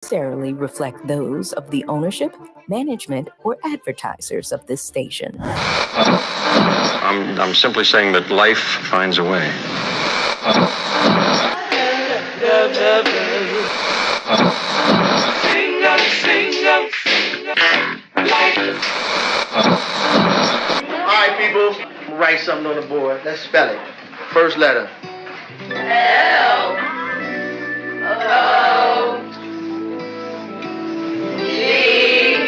necessarily reflect those of the ownership, management, or advertisers of this station. I'm simply saying that life finds a way. All right, people, write something on the board. Let's spell it. First letter. L O G.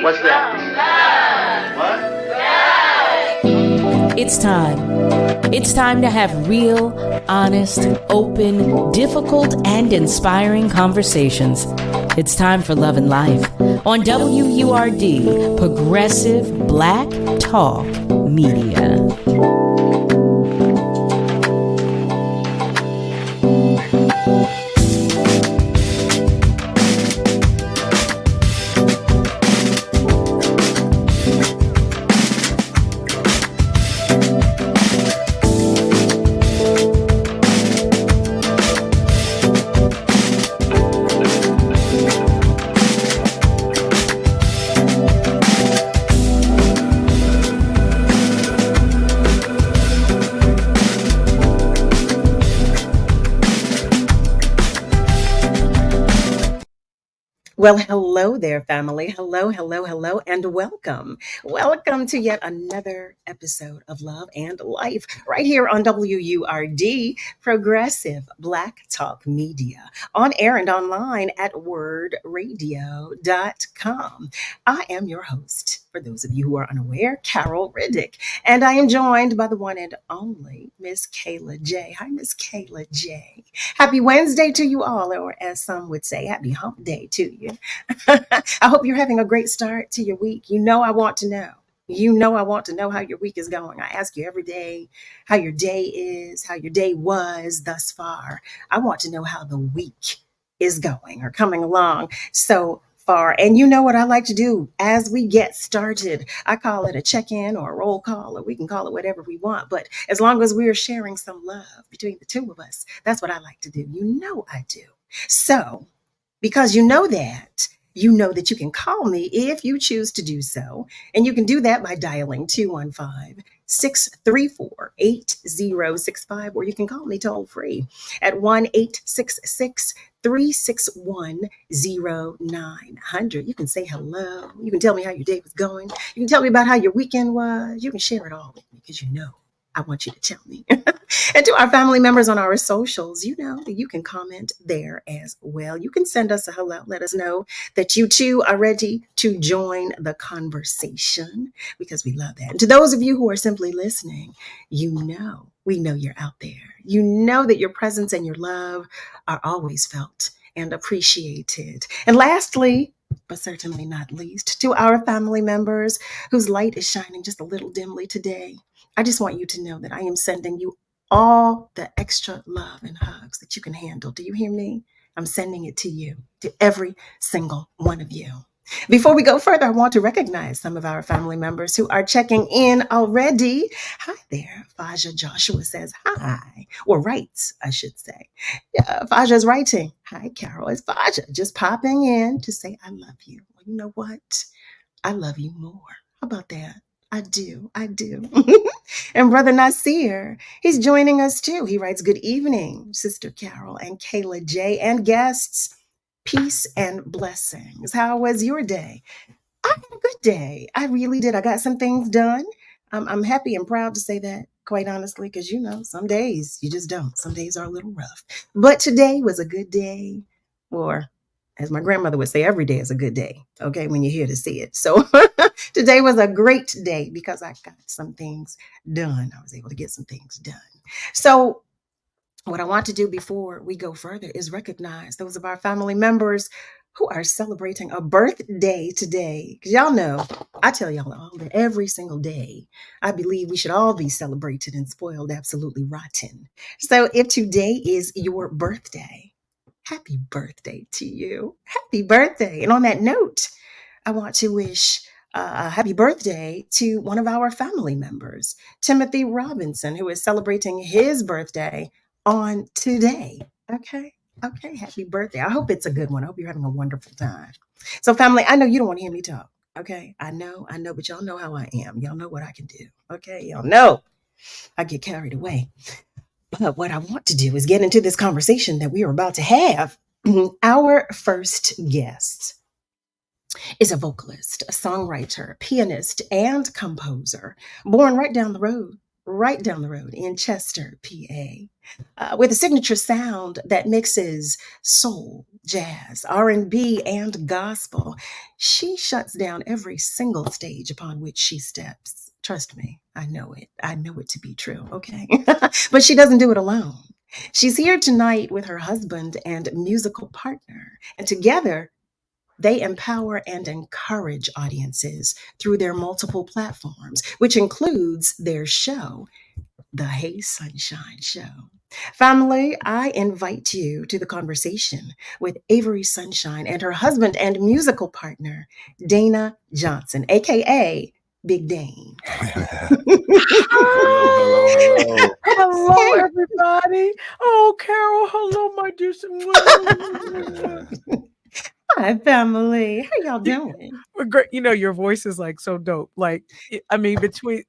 What's that? What? It's time. It's time to have real, honest, open, difficult, and inspiring conversations. It's time for Love and Life on WURD, Progressive Black Talk Media. Well, hello there, family. Hello, hello, hello, and welcome. Welcome to yet another episode of Love and Life right here on WURD, Progressive Black Talk Media, on air and online at wordradio.com. I am your host, for those of you who are unaware, Carol Riddick, and I am joined by the one and only Miss Kayla J. Hi, Miss Kayla J. Happy Wednesday to you all, or as some would say, happy hump day to you. I hope you're having a great start to your week. You know, I want to know. I want to know how your week is going. I ask you every day how your day is, how your day was thus far. I want to know how the week is going or coming along so far. And you know what I like to do as we get started? I call it a check-in or a roll call, or we can call it whatever we want. But as long as we're sharing some love between the two of us, that's what I like to do. You know I do. So, because you know that you can call me if you choose to do so. And you can do that by dialing 215-634-8065, or you can call me toll free at 1-866-361-0900. You can say hello. You can tell me how your day was going. You can tell me about how your weekend was. You can share it all with me because you know I want you to tell me. And to our family members on our socials, you know that you can comment there as well. You can send us a hello. Let us know that you too are ready to join the conversation, because we love that. And to those of you who are simply listening, we know you're out there. You know that your presence and your love are always felt and appreciated. And lastly, but certainly not least, to our family members whose light is shining just a little dimly today, I just want you to know that I am sending you all the extra love and hugs that you can handle. Do you hear me? I'm sending it to you, to every single one of you. Before we go further, I want to recognize some of our family members who are checking in already. Hi there. Faja Joshua says hi, or writes, I should say. Yeah, Faja is writing. Hi, Carol. It's Faja just popping in to say I love you. Well, you know what? I love you more. How about that? I do. And Brother Nasir, he's joining us too. He writes, good evening, Sister Carol and Kayla J. and guests. Peace and blessings. How was your day? I had a good day. I really did. I got some things done. I'm happy and proud to say that, quite honestly, because, you know, some days you just don't. Some days are a little rough. But today was a good day, or as my grandmother would say, every day is a good day, okay, when you're here to see it. So today was a great day because I got some things done. I was able to get some things done. So what I want to do before we go further is recognize those of our family members who are celebrating a birthday today. Because y'all know, I tell y'all all that every single day, I believe we should all be celebrated and spoiled absolutely rotten. So if today is your birthday, happy birthday to you. Happy birthday. And on that note, I want to wish a happy birthday to one of our family members, Timothy Robinson, who is celebrating his birthday on today. Okay. Okay, happy birthday. I hope it's a good one. I hope you're having a wonderful time. So, family, I know you don't want to hear me talk. Okay, I know, but y'all know how I am. Y'all know what I can do. Okay, y'all know I get carried away. But what I want to do is get into this conversation that we are about to have. Our first guest is a vocalist, a songwriter, pianist, and composer, born right down the road in Chester, PA, with a signature sound that mixes soul, jazz, R&B, and gospel. She shuts down every single stage upon which she steps. Trust me, I know it. I know it to be true, okay? But she doesn't do it alone. She's here tonight with her husband and musical partner, and together they empower and encourage audiences through their multiple platforms, which includes their show, The Hey Sunshine Show. Family, I invite you to the conversation with Avery Sunshine and her husband and musical partner, Dana Johnson, aka Big Dane. Hello. Hello, everybody. Oh, Carol. Hello, my dear. Hi, family. How y'all doing? We're great. You know, your voice is like so dope. Like, I mean, between,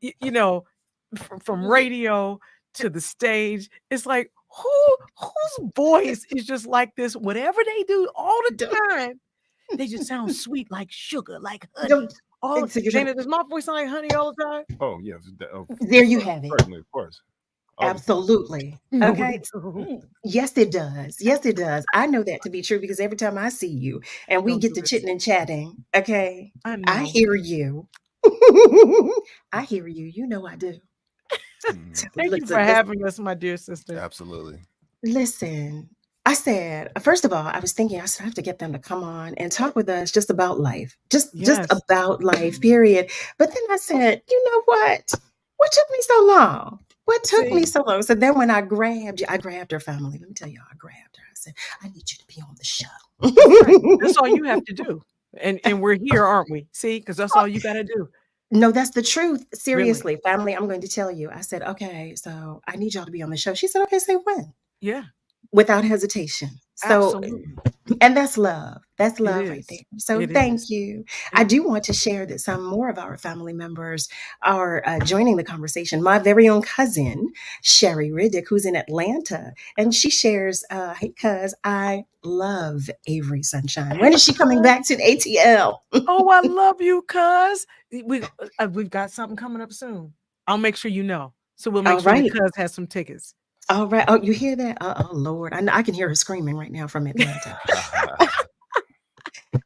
from radio to the stage, it's like, whose voice is just like this? Whatever they do all the time, they just sound sweet like sugar, like honey. Dana, does my voice sound like honey all the time? Oh, yes. There you have it. Certainly, of course. Absolutely. Okay. Yes, it does. Yes, it does. I know that to be true because every time I see you and we get to chitting and chatting, okay, I hear you. I hear you. You know I do. Thank you for having us, my dear sister. Absolutely. Listen, I said, first of all, I was thinking I have to get them to come on and talk with us just about life, just about life, period. But then I said, you know what? What took me so long? What took me so long? So then when I grabbed you, I grabbed her, family. Let me tell you, I grabbed her. I said, I need you to be on the show. That's all you have to do. And we're here, aren't we? See, because that's all you got to do. No, that's the truth. Seriously, family, I'm going to tell you. I said, okay, so I need y'all to be on the show. She said, okay, say when. Yeah. Without hesitation. So, absolutely. And that's love. That's love right there. So thank you. I do want to share that some more of our family members are joining the conversation. My very own cousin, Sherry Riddick, who's in Atlanta, and she shares, hey, cuz I love Avery Sunshine. When is she coming back to the ATL? Oh, I love you, cuz. We've got something coming up soon. I'll make sure you know. So we'll make sure your cuz has some tickets. All right. Oh, you hear that? Oh, Lord. I can hear her screaming right now from Atlanta.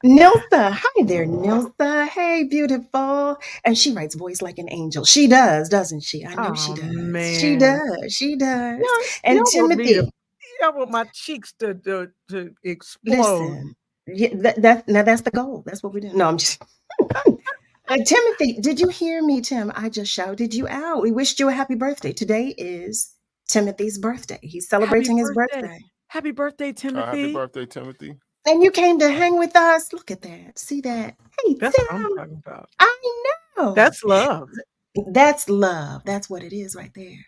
Nilsa. Hi there, Nilsa. Hey, beautiful. And she writes voice like an angel. She does, doesn't she? I know she does. Man. She does. She does. Yeah, and Timothy. I want my cheeks to explode. Listen. Yeah, now that's the goal. That's what we're doing. No, I'm just... Timothy, did you hear me, Tim? I just shouted you out. We wished you a happy birthday. Today is Timothy's birthday. He's celebrating his birthday. Happy birthday, Timothy. Happy birthday, Timothy. And you came to hang with us. Look at that. See that? Hey, that's Tim. what I'm talking about. I know. That's love. That's love. That's what it is right there.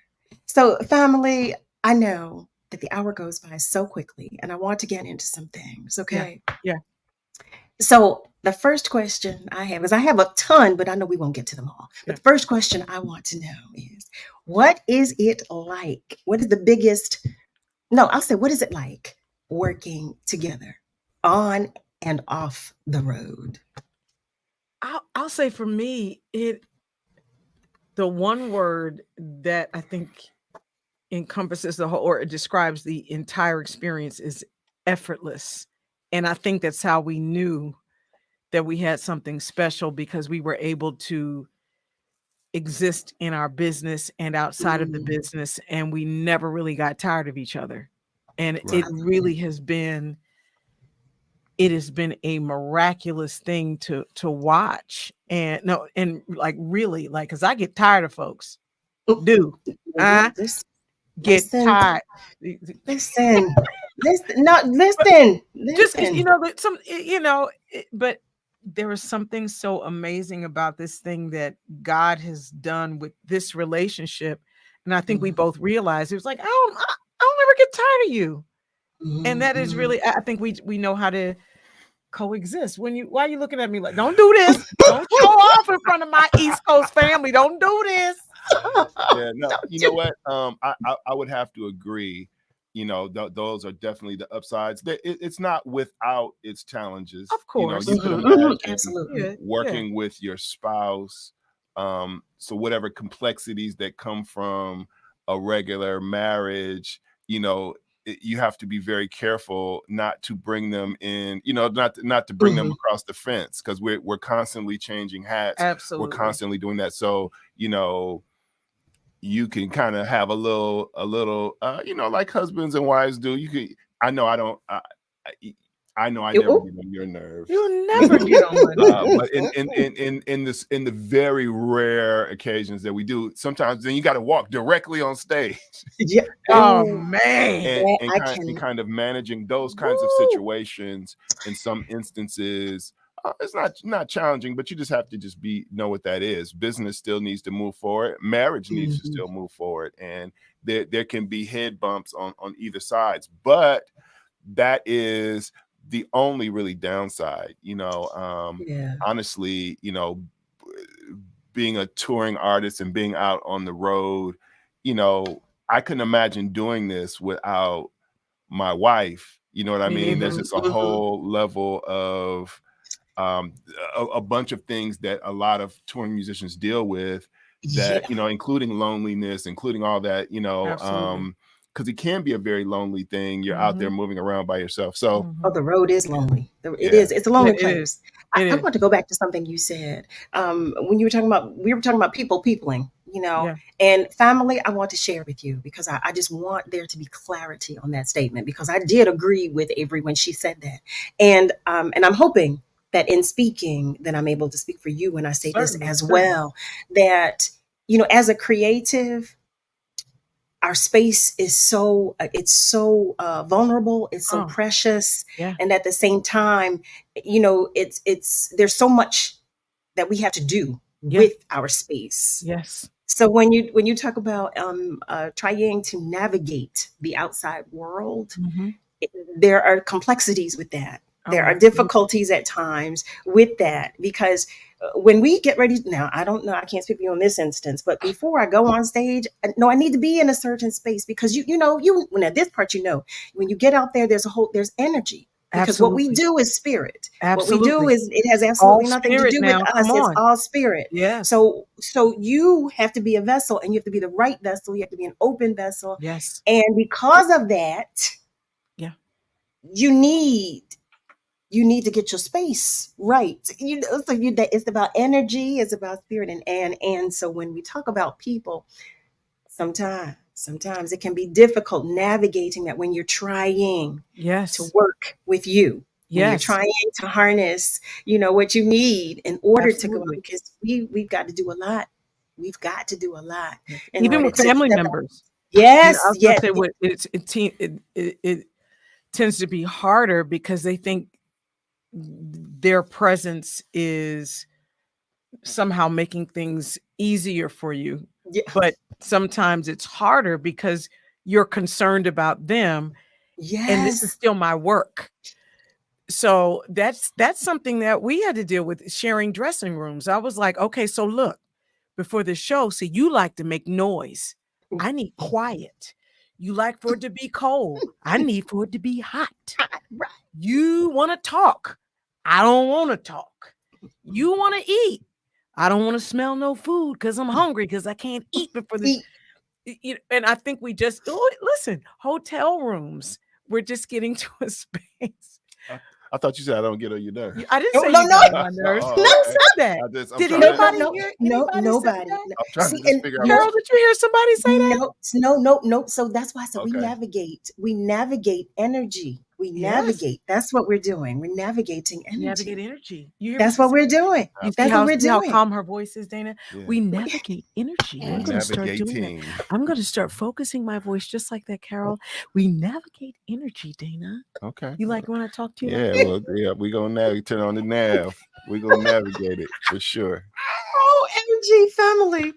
So, family, I know that the hour goes by so quickly, and I want to get into some things, okay? Yeah. So the first question I have is, I have a ton, but I know we won't get to them all. But the first question I want to know is, what is it like? What is the biggest, I'll say, what is it like working together on and off the road? I'll say for me, the one word that I think encompasses the whole, or it describes the entire experience, is effortless. And I think that's how we knew that we had something special, because we were able to exist in our business and outside of the business, and we never really got tired of each other. And it really has been a miraculous thing to watch. And really, because I get tired of folks. Get tired. Listen. Just but there is something so amazing about this thing that God has done with this relationship, and I think we both realized it was like, I don't ever get tired of you. And that is really, I think we know how to coexist. Why are you looking at me like, don't do this? Don't show off in front of my East Coast family. Don't do this. Yeah, no, you know what? I would have to agree. You know, those are definitely the upsides. It's not without its challenges. Of course. You know, you could imagine Absolutely. working with your spouse. So whatever complexities that come from a regular marriage, you know, you have to be very careful not to bring them in, you know, not to bring them across the fence, because we're constantly changing hats. Absolutely. We're constantly doing that. So, you know, you can kind of have a little, you know, like husbands and wives do. You could, I know I never get on your nerves. You never get on my nerves. But in the very rare occasions that we do, sometimes then you got to walk directly on stage. Yeah. Oh man. And kind of managing those kinds of situations in some instances. It's not challenging, but you just have to know what that is. Business still needs to move forward. Marriage needs to still move forward, and there can be head bumps on either sides. But that is the only really downside, you know. Honestly, you know, being a touring artist and being out on the road, you know, I couldn't imagine doing this without my wife. You know what I mean? There's just a whole level of a bunch of things that a lot of touring musicians deal with, that, you know, including loneliness, including all that, you know, because it can be a very lonely thing. You're out there moving around by yourself. So the road is lonely. It is. It's a lonely place. I is. want to go back to something you said. When you were talking about, we were talking about peopling, you know, and family. I want to share with you because I just want there to be clarity on that statement, because I did agree with Avery when she said that. And I'm hoping that in speaking, that I'm able to speak for you when I say this as well, that, you know, as a creative, our space is so vulnerable, it's so precious, and at the same time, you know, there's so much that we have to do with our space. Yes. So when you talk about trying to navigate the outside world, there are complexities with that. There are difficulties at times with that, because when we get ready now, I don't know, I can't speak for you on this instance, but before I go on stage, I need to be in a certain space, because you know, when at this part, you know, when you get out there, there's energy, because what we do is spirit. Absolutely. What we do is, it has absolutely All nothing to do now. with us. It's all spirit. Yeah. So you have to be a vessel, and you have to be the right vessel. You have to be an open vessel. Yes. And because of that, you need to get your space right. You know, so it's about energy, it's about spirit, and so when we talk about people, sometimes it can be difficult navigating that when you're trying to work with you. When you're trying to harness, you know, what you need in order to go, because we've got to do a lot. We've got to do a lot. Even with family members. Yes. You know, it tends to be harder because they think their presence is somehow making things easier for you. But sometimes it's harder because you're concerned about them. And this is still my work. So that's something that we had to deal with, sharing dressing rooms. I was like, okay, so look, before the show, see, you like to make noise. I need quiet. You like for it to be cold. I need for it to be hot. Right. You want to talk. I don't want to talk. You want to eat. I don't want to smell no food because I'm hungry, because I can't eat before this. And I think we just, listen, hotel rooms, we're just getting to a space. I thought you said I don't get on your nerves. I didn't say you got on my nerves. Who said that? Did anybody hear? Nobody. I'm trying to just figure out. Carol, did you hear somebody say that? No. So that's why I said we navigate energy. We navigate. That's what we're doing. We're navigating energy. Navigate energy. That's what we're doing. That's what we're doing. How calm her voice is, Dana. Yeah. We navigate energy. I'm going to start doing that. I'm going to start focusing my voice just like that, Carol. We navigate energy, Dana. Okay. You like when I talk to you? Yeah, we're going to navigate. Turn on the nav. We're going to navigate it for sure. Oh, energy family.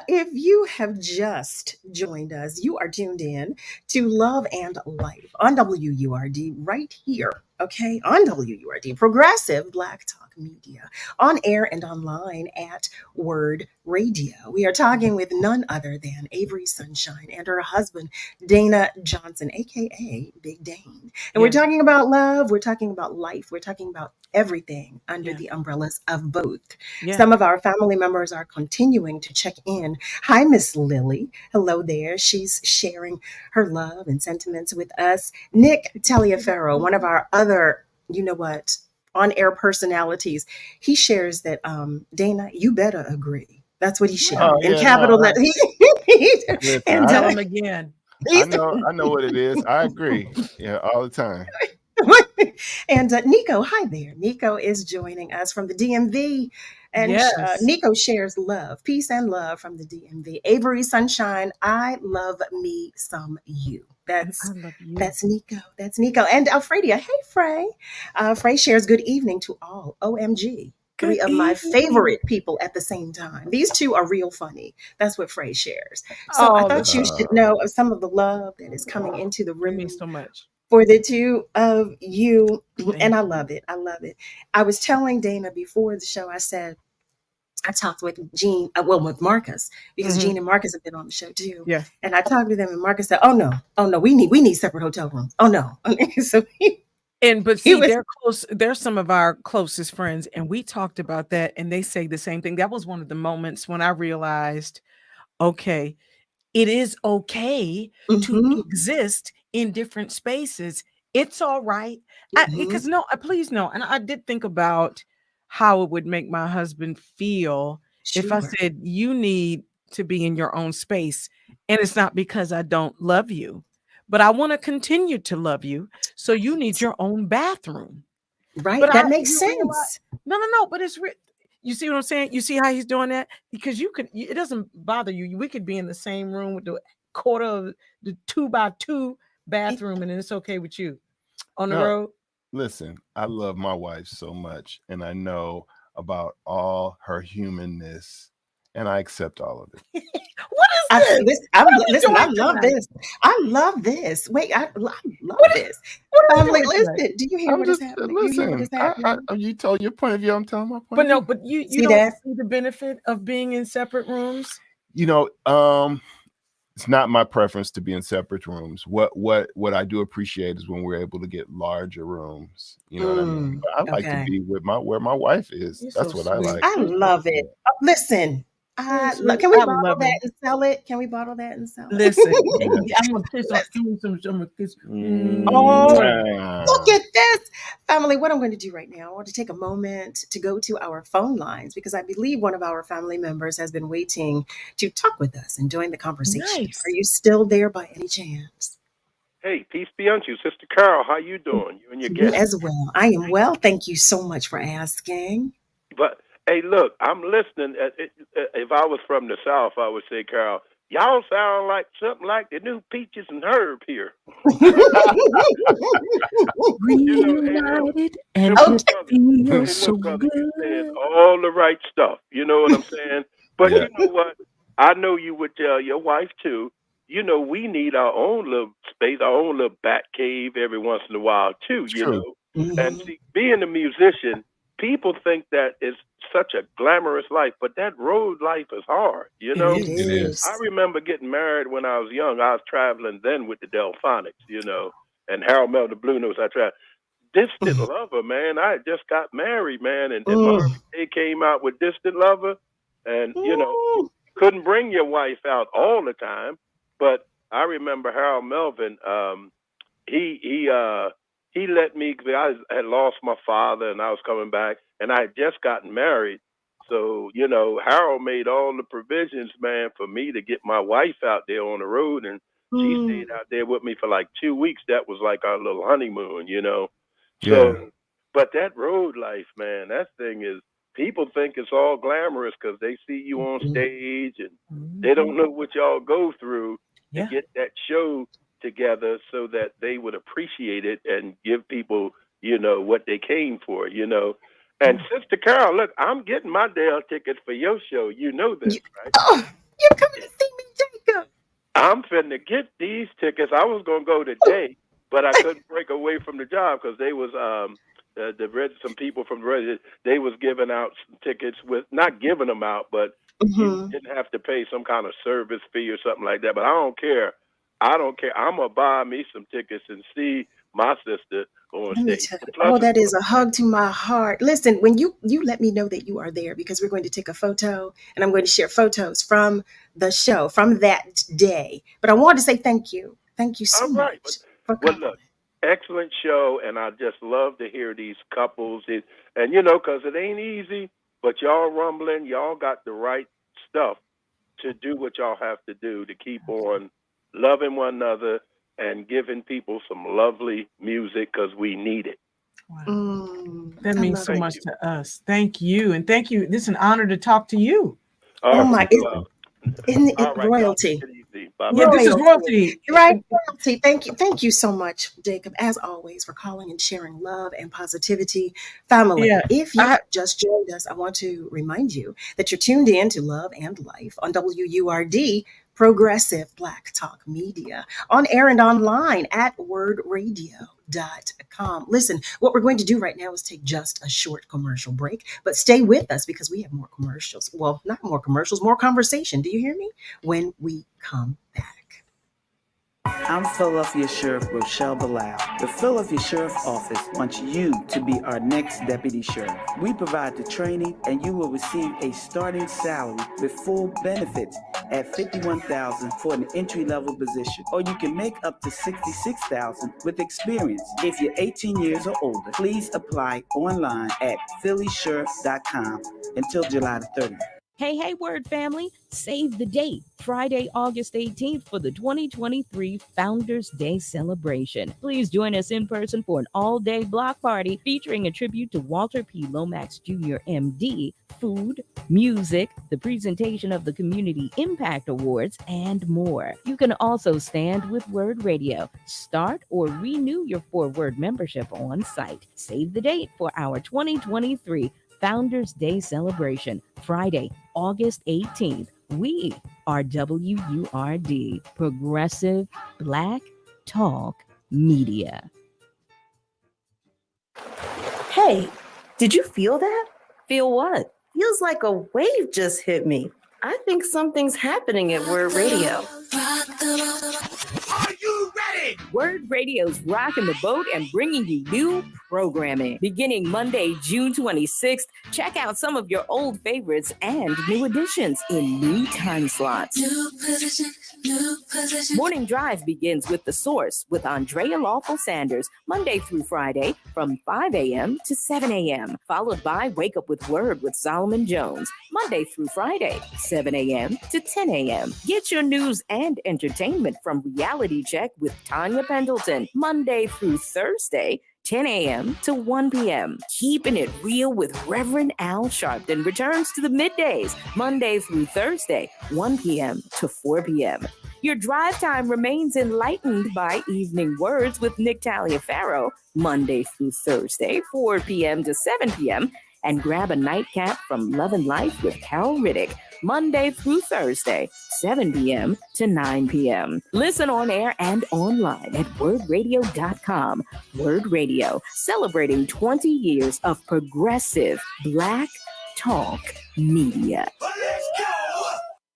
If you have just joined us, you are tuned in to Love and Life on WURD right here, okay? On WURD, Progressive Black Talk Media, on air and online at WURD Radio. We are talking with none other than Avery Sunshine and her husband, Dana Johnson, aka Big Dane. And we're Yes. talking about love, we're talking about life, we're talking about everything under Yes. the umbrellas of both. Yeah. Some of our family members are continuing to check in. Hi, Miss Lily. Hello there. She's sharing her love and sentiments with us. Nick Taliaferro, one of our other, you know what, on-air personalities, he shares that, Dana, you better agree. That's what he shared Oh in yeah, capital no. letters. Listen, And Tell him again. I know what it is. I agree. Yeah, all the time. and Nico, hi there. Nico is joining us from the DMV. And Yes. Nico shares love, peace and love from the DMV. Avery Sunshine, I love me some you. I love you. That's Nico. That's Nico. And Alfredia, hey Frey. Frey shares good evening to all. OMG. Three Good of my evening. favorite people at the same time. These two are real funny. That's what Frey shares. So I Oh, thought you should know of some of the love that is coming into the that room means so much. for the two of you. Thank And I love it. I love it. I was telling Dana before the show, I said, I talked with Gene, with Marcus, because Mhm. Gene and Marcus have been on the show too. Yeah. And I talked to them, and Marcus said, "Oh no, we need separate hotel rooms. Oh no." So But he see, was they're close. They're some of our closest friends, and we talked about that, and they say the same thing. That was one of the moments when I realized, okay, it is okay to Mhm, exist in different spaces. It's all right. mhm. Because no, please no. And I did think about how it would make my husband feel if I Sure. said, you need to be in your own space. And it's not because I don't love you, but I want to continue to love you. So you need your own bathroom. Right. But That makes you realize, sense. no, but you see what I'm saying? You see how he's doing that? Because it doesn't bother you. We could be in the same room with the quarter of the 2x2 bathroom, and then it's okay with you on the No, road. listen, I love my wife so much, and I know about all her humanness, and I accept all of it. What is this? Listen, What are we listen, I doing love tonight? this. I love this. Wait, I love What, this. what are we Family, doing tonight? listen. Do you hear I'm what is just happening? You hear what listen. is happening? You told your point of view. I'm telling my point But of no, view. but you See don't that? see the benefit of being in separate rooms. You know, it's not my preference to be in separate rooms. What I do appreciate is when we're able to get larger rooms. You know what I mean? But I like to Okay. be with where my wife is. You're That's so what I sweet. like. I You're so love it. sweet. Listen, You're sweet. can we I bottle love that him. and sell it? Can we bottle that and sell it? Listen, Yeah. I'm gonna kiss on some kiss. Oh, Mwah. look at this. Family, what I'm going to do right now, I want to take a moment to go to our phone lines because I believe one of our family members has been waiting to talk with us and join the conversation. Nice. Are you still there by any chance? Hey, peace be unto you, Sister Carol. How you doing? You and your You guest. as well. I am well. Thank you so much for asking. But hey, look, I'm listening. If I was from the South, I would say, Carol, y'all sound like something like the new Peaches and Herb here. Reunited and Okay. it feels so Look, brother, you saying good. all the right stuff. You know what I'm saying? But Yeah. you know what? I know you would tell your wife too. You know, we need our own little space, our own little bat cave every once in a while too. You True. know, and Mhm. see, being a musician, people think that it's such a glamorous life, but that road life is hard. You know, It It is. I is. remember getting married when I was young. I was traveling then with the Delphonics, you know, and Harold Melvin Blue Notes. I tried. Distant Lover, man. I had just got married, man, and Mm. Marvin Gaye came out with Distant Lover, and you know, Mm. couldn't bring your wife out all the time, but I remember Harold Melvin. He he uh he let me. I had lost my father, and I was coming back, and I had just gotten married. So you know, Harold made all the provisions, man, for me to get my wife out there on the road, and she Mm. stayed out there with me for like 2 weeks. That was like our little honeymoon, you know. Yeah. So, but that road life, man, that thing is. People think it's all glamorous because they see you on Mm. stage, and they don't know what y'all go through to Yeah. get that show together so that they would appreciate it and give people, you know, what they came for, you know. And Sister Carol, look, I'm getting my Dale tickets for your show. You know this, You- right? Oh, You're coming to see me, Jacob. I'm finna get these tickets. I was gonna go today, but I couldn't break away from the job because they was some people from the Reddit, they was giving out some tickets with, not giving them out, but you didn't have to pay some kind of service fee or something like that. But I don't care. I'm gonna buy me some tickets and see my sister on Let me stage. tell you. Oh, that is a hug to my heart. Listen, when you let me know that you are there, because we're going to take a photo and I'm going to share photos from the show from that day. But I want to say thank you. Thank you so All right. much for Well, coming. look, excellent show, and I just love to hear these couples. And you know, because it ain't easy, but y'all rumbling, y'all got the right stuff to do what y'all have to do to keep on loving one another and giving people some lovely music, because we need it. Wow. That means so Thank much you. to us. Thank you. And thank you. This is an honor to talk to you. Oh my, isn't it All right, royalty? y'all take it easy. Bye-bye. Yeah, this is royalty. Right, royalty. Thank you so much, Jacob, as always, for calling and sharing love and positivity. Family, Yeah, if you just joined us, I want to remind you that you're tuned in to Love and Life on WURD, Progressive Black Talk Media, on air and online at wordradio.com. Listen, what we're going to do right now is take just a short commercial break, but stay with us because we have more commercials. Well, not more commercials, more conversation. Do you hear me? When we come back. I'm Philadelphia Sheriff Rochelle Bilal. The Philadelphia Sheriff Office wants you to be our next deputy sheriff. We provide the training and you will receive a starting salary with full benefits at $51,000 for an entry-level position, or you can make up to $66,000 with experience. If you're 18 years or older, please apply online at phillysheriff.com until July the 30th. Hey, Word family, save the date, Friday, August 18th for the 2023 Founders Day celebration. Please join us in person for an all-day block party featuring a tribute to Walter P. Lomax Jr., MD, food, music, the presentation of the Community Impact Awards, and more. You can also stand with Word Radio. Start or renew your 4-Word membership on site. Save the date for our 2023 Founders Day celebration, Friday, August 18th. We are WURD, Progressive Black Talk Media. Hey, did you feel that? Feel what? Feels like a wave just hit me. I think something's happening at Word Radio. Are you ready? Word Radio's rocking the boat and bringing you new programming. Beginning Monday, June 26th, check out some of your old favorites and new additions in new time slots. New position, new position. Morning Drive begins with The Source with Andrea Lawful Sanders, Monday through Friday from 5 a.m. to 7 a.m., followed by Wake Up with Word with Solomon Jones, Monday through Friday, 7 a.m. to 10 a.m. Get your news and entertainment from Reality Check with Tanya Pendleton, Monday through Thursday, 10 a.m. to 1 p.m. Keeping it real with Reverend Al Sharpton returns to the middays, Monday through Thursday, 1 p.m. to 4 p.m. Your drive time remains enlightened by Evening Words with Nick Taliaferro, Monday through Thursday, 4 p.m. to 7 p.m., and grab a nightcap from Love and Life with Carol Riddick, Monday through Thursday, 7 p.m. to 9 p.m. Listen on air and online at wordradio.com. Word Radio, celebrating 20 years of progressive Black talk media.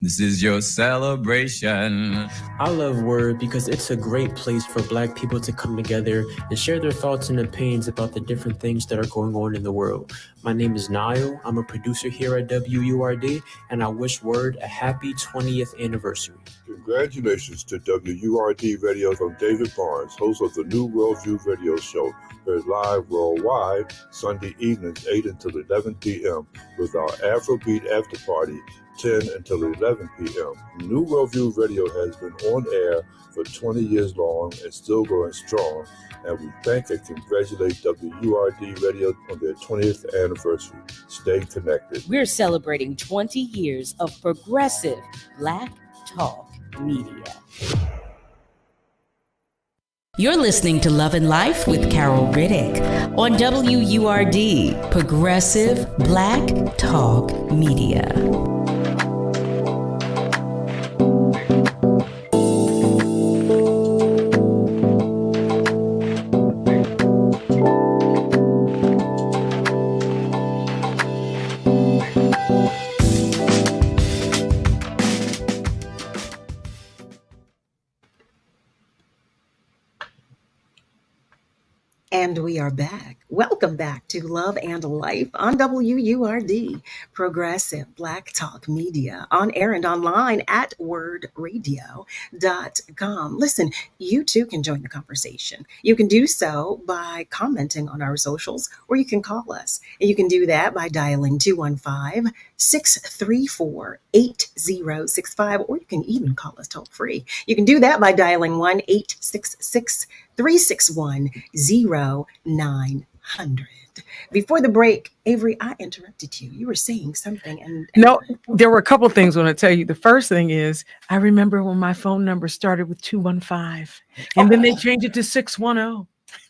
This is your celebration. I love Word because it's a great place for Black people to come together and share their thoughts and opinions about the different things that are going on in the world. My name is Niall. I'm a producer here at WURD, and I wish Word a happy 20th anniversary. Congratulations to WURD Radio from David Barnes, host of the New Worldview Radio Show, heard live worldwide Sunday evenings 8 until 11 p.m. with our Afrobeat after party 10 until 11 p.m. New Worldview Radio has been on air for 20 years long and still going strong, and we thank and congratulate WURD Radio on their 20th anniversary. Stay connected. We're celebrating 20 years of progressive Black talk media. You're listening to Love and Life with Carol Riddick on WURD, Progressive Black Talk Media. And we are back. Welcome back to Love and Life on WURD, Progressive Black Talk Media, on air and online at wordradio.com. Listen, you too can join the conversation. You can do so by commenting on our socials, or you can call us. And you can do that by dialing 215-634-8065, or you can even call us toll free. You can do that by dialing 1-866-361-0900. Before the break, Avery, I interrupted you. You were saying something. And no, there were a couple of things I want to tell you. The first thing is, I remember when my phone number started with 215, and then they changed it to 610.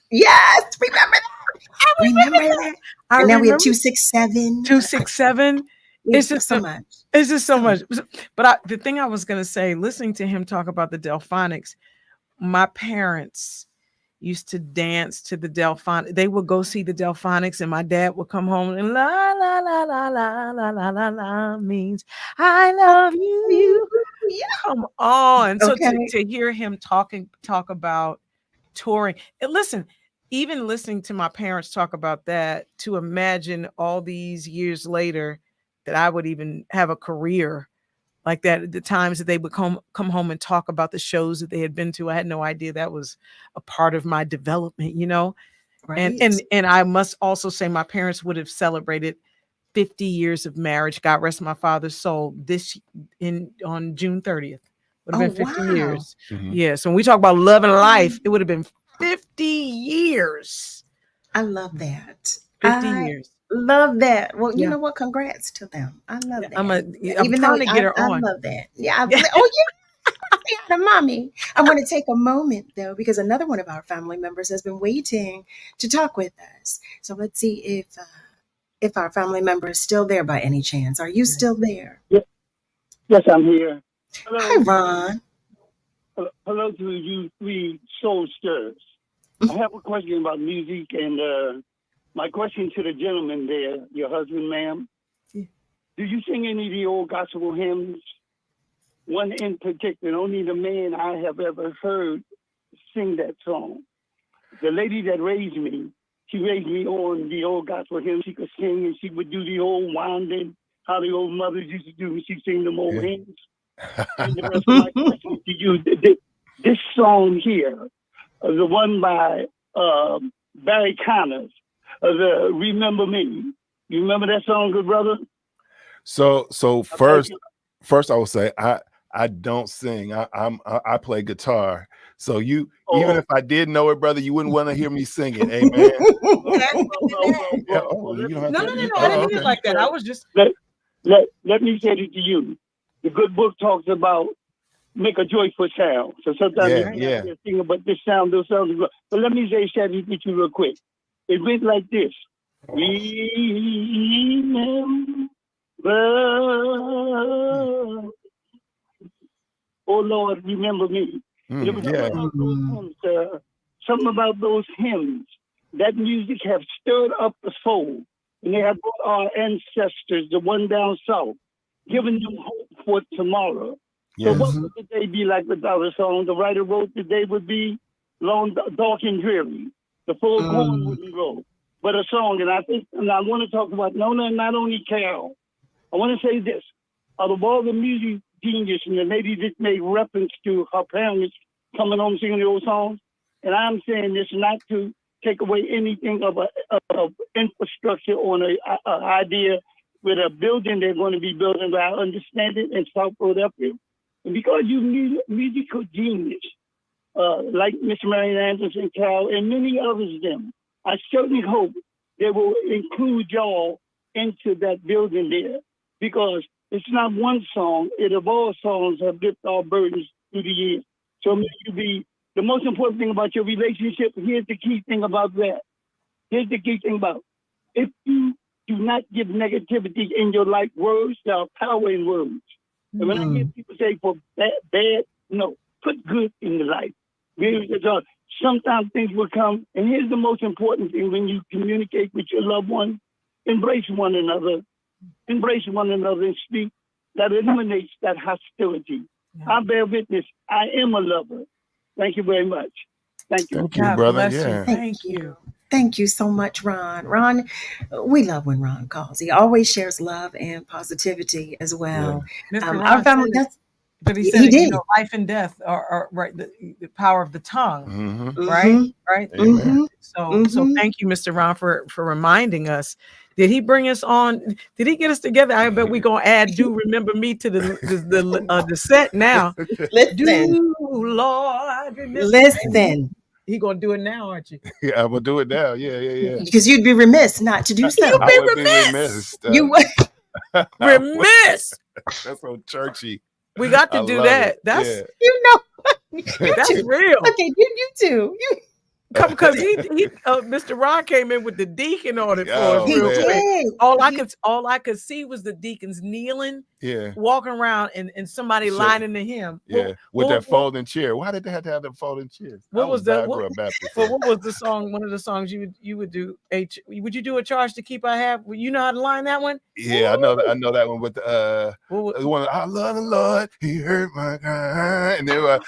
Yes, remember that. Remember that. And now we have 267. 267. It's just so much. It's just so much. But the thing I was going to say, listening to him talk about the Delphonics, my parents used to dance to the Delphonics. They would go see the Delphonics, and my dad would come home and la la la la la la la la la means I love you. Yeah. Come on. So Okay. to hear him talk about touring, and listen, even listening to my parents talk about that, to imagine all these years later that I would even have a career like that, at the times that they would come home and talk about the shows that they had been to. I had no idea that was a part of my development, you know? Right. And I must also say my parents would have celebrated 50 years of marriage. God rest my father's soul on June 30th. Would have been 50 years. Mhm. Yeah. So when we talk about love and life, it would have been 50 years. I love that. 50 years. Love that. Well, you Yeah. know what? Congrats to them. I love that. I'm Even trying though to get her I on. love that. Yeah. Oh, yeah. The mommy. I want to take a moment though, because another one of our family members has been waiting to talk with us. So let's see if our family member is still there by any chance. Are you still there? Yes, I'm here. Hello. Hi, Ron. Hello to you three soul stirrers. I have a question about music, and my question to the gentleman there, your husband, ma'am. Do you sing any of the old gospel hymns? One in particular, only the man I have ever heard sing that song. The lady that raised me, she raised me on the old gospel hymns. She could sing, and she would do the old winding, how the old mothers used to do when she sing them old hymns. And the rest of my question to you, this song here, the one by Barry Connors, the Remember Me. You remember that song, good brother? So first I will say I don't sing. I play guitar. So even if I did know it, brother, you wouldn't want to hear me sing it. Amen. No, I didn't mean it like that. I was just let me say it to you. The good book talks about make a joyful sound. So sometimes you sing about this sound, those sounds. But let me say it to you real quick. It went like this. Remember, oh Lord, remember me. It was something about those hymns. That music have stirred up the soul. And they have brought our ancestors, the one down south, giving them hope for tomorrow. Yes. So what would the day be like without a song? The writer wrote the day would be long, dark, and dreary. The full corn wouldn't grow. But a song, and I want to talk about not only Carol. I want to say this. Out of all the music genius and the lady that made reference to her parents coming home singing the old songs, and I'm saying this not to take away anything of infrastructure on an idea with a building they're going to be building, but I understand it in South Philadelphia. And because you musical genius, like Miss Marian Anderson, Carol, and many others of them, I certainly hope they will include y'all into that building there, because it's not one song. Of all songs have lifted our burdens through the years. So the most important thing about your relationship, here's the key thing about that. Here's the key thing about it. If you do not give negativity in your life, words, there are power in words. And when I hear people say for bad, no, put good in the life. Sometimes things will come, and here's the most important thing when you communicate with your loved one, embrace one another and speak. That eliminates that hostility. I bear witness, I am a lover. Thank you very much. Thank you. Thank you, brother. Yeah. Thank you. Thank you so much, Ron. Ron, we love when Ron calls. He always shares love and positivity as well. Mr. Our Ron family, said it, but he said he it, did. life and death are right, the power of the tongue, Mm-hmm. right? Mhm. Right. Mhm. So Mhm. thank you, Mr. Ron, for reminding us. Did he bring us on? Did he get us together? I bet we're gonna add "Do Remember Me" to the set now. Listen. Do Lord remember? Listen. He gonna do it now, aren't you? Yeah, I'm gonna do it now. Yeah. Because you'd be remiss not to do so. You'd I be would be remiss. remiss. You would. Remiss. That's so churchy. We got to I do love that. it. That's Yeah. You know. that's too. real. Okay, you too. You. Because Mr. Ron came in with the deacon on it for us Oh, real man. quick. did. All I could see was the deacons kneeling, Yeah. walking around, and somebody Shit. lining to him. Yeah. With that folding chair. Why did they have to have that folding chair? What was the I grew up Baptist. what was the song? One of the songs you would do. Would you do a charge to keep I have? You know how to line that one? Yeah, I know that one with the one. I love the Lord, He heard my cry, and they were.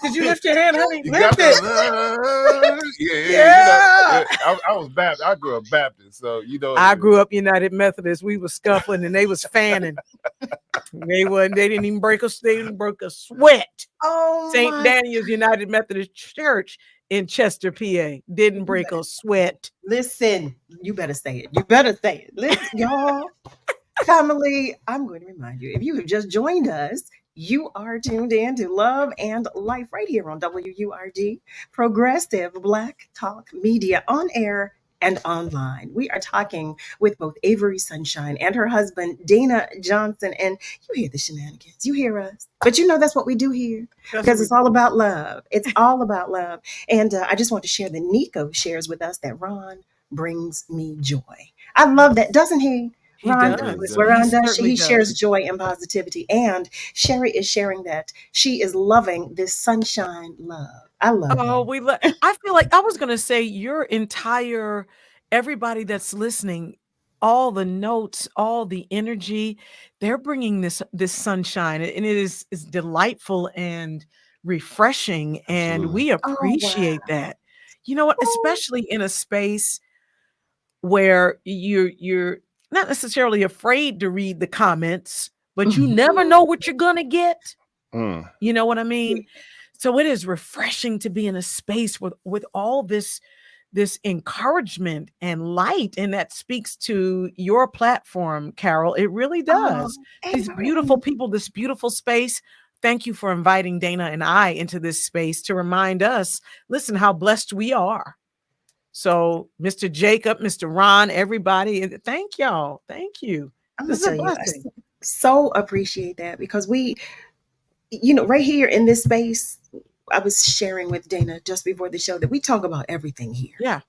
Did you lift your hand, honey? You Lift got it. Yeah. I was Baptist. I grew up Baptist, so you know. I grew up United Methodist. We was scuffling and they was fanning. They didn't even break us. They didn't break a sweat. Oh, St. Daniel's United Methodist Church in Chester, PA, didn't break a sweat. Listen, you better say it. You better say it. Listen, y'all. Family, I'm going to remind you, if you have just joined us, you are tuned in to Love and Life right here on WURD, Progressive Black Talk Media, on air and online. We are talking with both Avery Sunshine and her husband, Dana Johnson. And you hear the shenanigans. You hear us. But you know that's what we do here, because it's all about love. It's all about love. And I just want to share that Nico shares with us that Ron brings me joy. I love that, doesn't he? Ron does. Ron does. He shares joy and positivity. And Sherry is sharing that she is loving this sunshine love. I love it. I feel like I was going to say your entire, everybody that's listening, all the notes, all the energy, they're bringing this sunshine, and it is delightful and refreshing. And we appreciate that. You know what? Especially in a space where you're not necessarily afraid to read the comments, but you never know what you're gonna get. You know what I mean? So it is refreshing to be in a space with all this encouragement and light, and that speaks to your platform, Carol. It really does. These beautiful people, this beautiful space. Thank you for inviting Dana and I into this space to remind us, listen, how blessed we are. So, Mr. Jacob, Mr. Ron, everybody, thank y'all. Thank you. This is a blessing. I so appreciate that, because we, right here in this space, I was sharing with Dana just before the show that we talk about everything here. Yeah.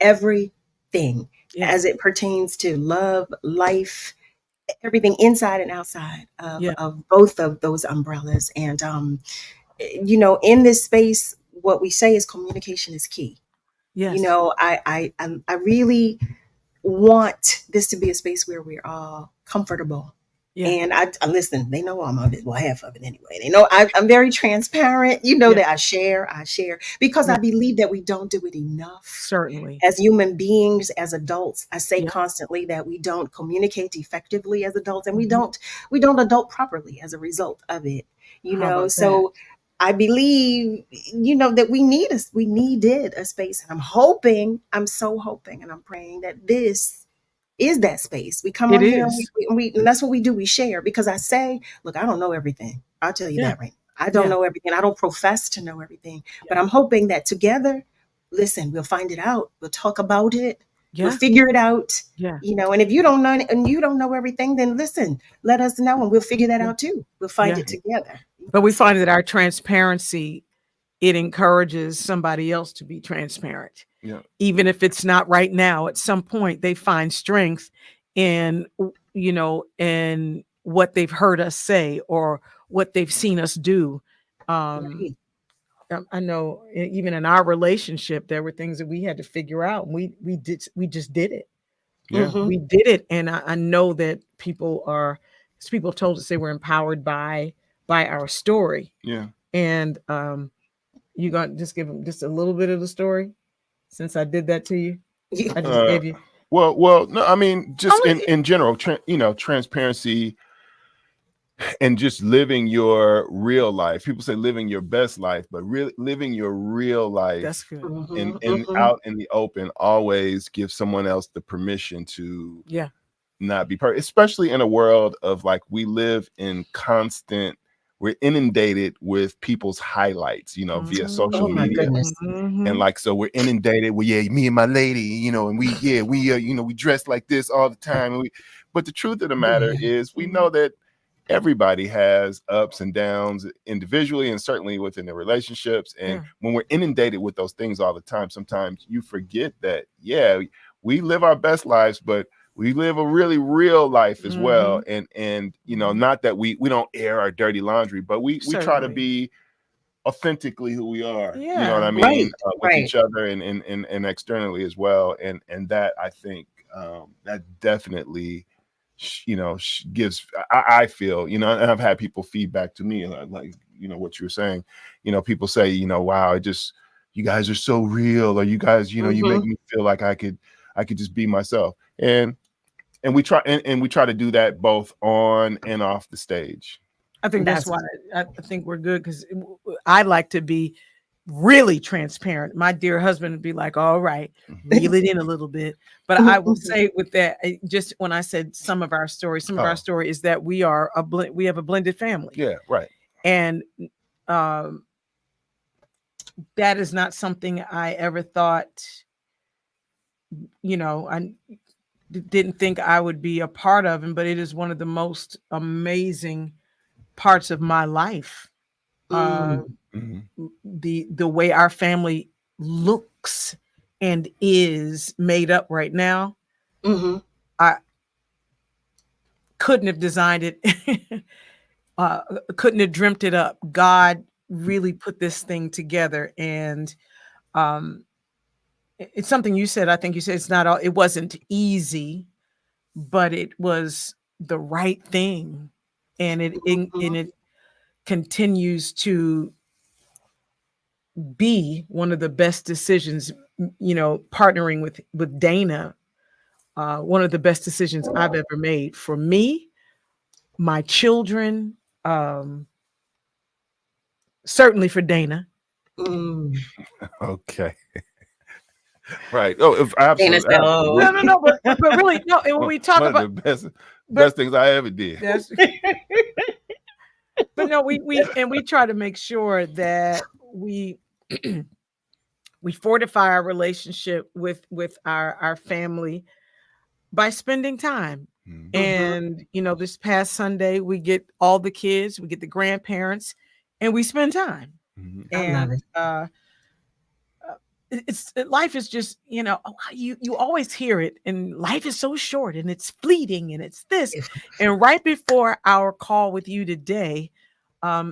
Everything as it pertains to love, life, everything inside and outside of both of those umbrellas. And, in this space, what we say is communication is key. Yes. I really want this to be a space where we're all comfortable. Yeah. And I listen, they know I'm of it. Well, half of it anyway. They know I'm very transparent. That I share because I believe that we don't do it enough. Certainly. As human beings, as adults, I say constantly that we don't communicate effectively as adults, and we don't adult properly as a result of it. So I believe, that we needed a space, and I'm so hoping and I'm praying that this is that space. We come on here and that's what we do. We share, because I say, look, I don't know everything. I'll tell you that right now. I don't know everything. I don't profess to know everything, but I'm hoping that together, listen, we'll find it out. We'll talk about it. We'll figure it out. And if you don't know and you don't know everything, then listen, let us know and we'll figure that out too. We'll find it together. But we find that our transparency, it encourages somebody else to be transparent. Yeah. Even if it's not right now, at some point they find strength in, in what they've heard us say or what they've seen us do. I know even in our relationship, there were things that we had to figure out. And we just did it. Yeah. We did it. And I know that people told us they were empowered by our story. Yeah. And You gonna just give them just a little bit of the story, since I did that to you? I just Uh, gave you. well, no, I mean, just in general, transparency and just living your real life. People say living your best life, but really living your real life. That's good. And out in the open always gives someone else the permission to not be perfect, especially in a world of like we live in constant. We're inundated with people's highlights, via social media. And like, so we're inundated with, me and my lady, and we dress like this all the time. But the truth of the matter is we know that everybody has ups and downs individually and certainly within their relationships. And when we're inundated with those things all the time, sometimes you forget that, we live our best lives, but we live a really real life as well. And not that we don't air our dirty laundry, but we try to be authentically who we are. You know what I mean? With each other and externally as well. And that, I think, that definitely gives, I feel, and I've had people feedback to me like what you were saying, people say, wow, you guys are so real, or you guys, you make me feel like I could just be myself. And we try to do that both on and off the stage. I think that's why I think we're good, because I like to be really transparent. My dear husband would be like, all right, reel it in a little bit. But I will say with that, just when I said some of our story is that we have a blended family. Yeah, right. And that is not something I ever thought, I didn't think I would be a part of, but it is one of the most amazing parts of my life. The way our family looks and is made up right now. I couldn't have designed it, couldn't have dreamt it up. God really put this thing together, and it's something you said. I think you said it wasn't easy, but it was the right thing, and it continues to be one of the best decisions. Partnering with Dana, one of the best decisions I've ever made for me, my children, certainly for Dana. Okay. Right. Oh, if absolutely. No, but really, no. And when we talk about the best things I ever did. But no, we try to make sure that we fortify our relationship with our family by spending time. And this past Sunday, we get all the kids, we get the grandparents, and we spend time. And I love it. Life is just, you always hear it, and life is so short, and it's fleeting, and it's this. And right before our call with you today,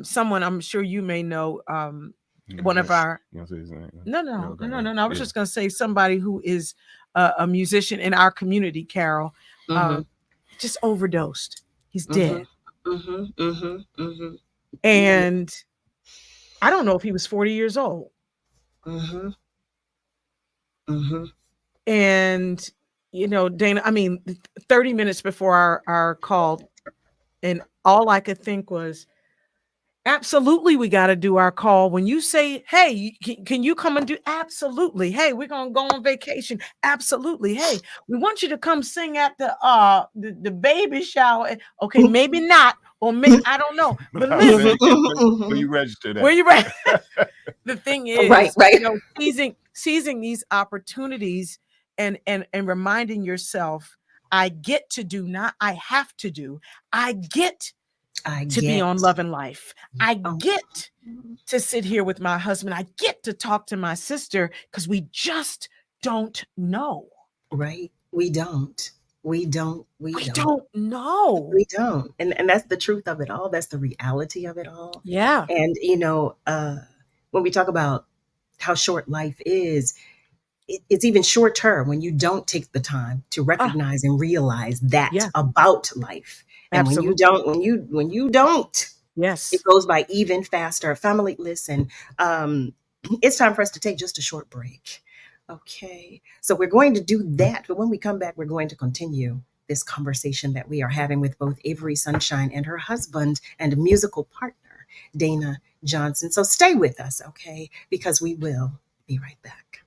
someone I'm sure you may know, one of our No. I was just gonna say somebody who is a musician in our community, Carol, just overdosed. He's dead. And I don't know if he was 40 years old. And Dana, 30 minutes before our call, and all I could think was, absolutely, we got to do our call. When you say, hey, can you come and do? Absolutely. Hey, we're going to go on vacation. Absolutely. Hey, we want you to come sing at the baby shower. Okay, maybe not. Or maybe, I don't know. But listen. Where you register that? Where you register? The thing is, right. Seizing these opportunities and reminding yourself, I get to do, not I have to do. I get to be on Love and Life. I get to sit here with my husband. I get to talk to my sister, because we just don't know. Right. We don't know. We don't. And that's the truth of it all. That's the reality of it all. Yeah. And, when we talk about how short life is, it's even short term when you don't take the time to recognize and realize that about life. And Absolutely. when you don't, yes, it goes by even faster. Family, listen, it's time for us to take just a short break. Okay, so we're going to do that. But when we come back, we're going to continue this conversation that we are having with both Avery Sunshine and her husband and musical partner, Dana Johnson. So stay with us, okay? Because we will be right back.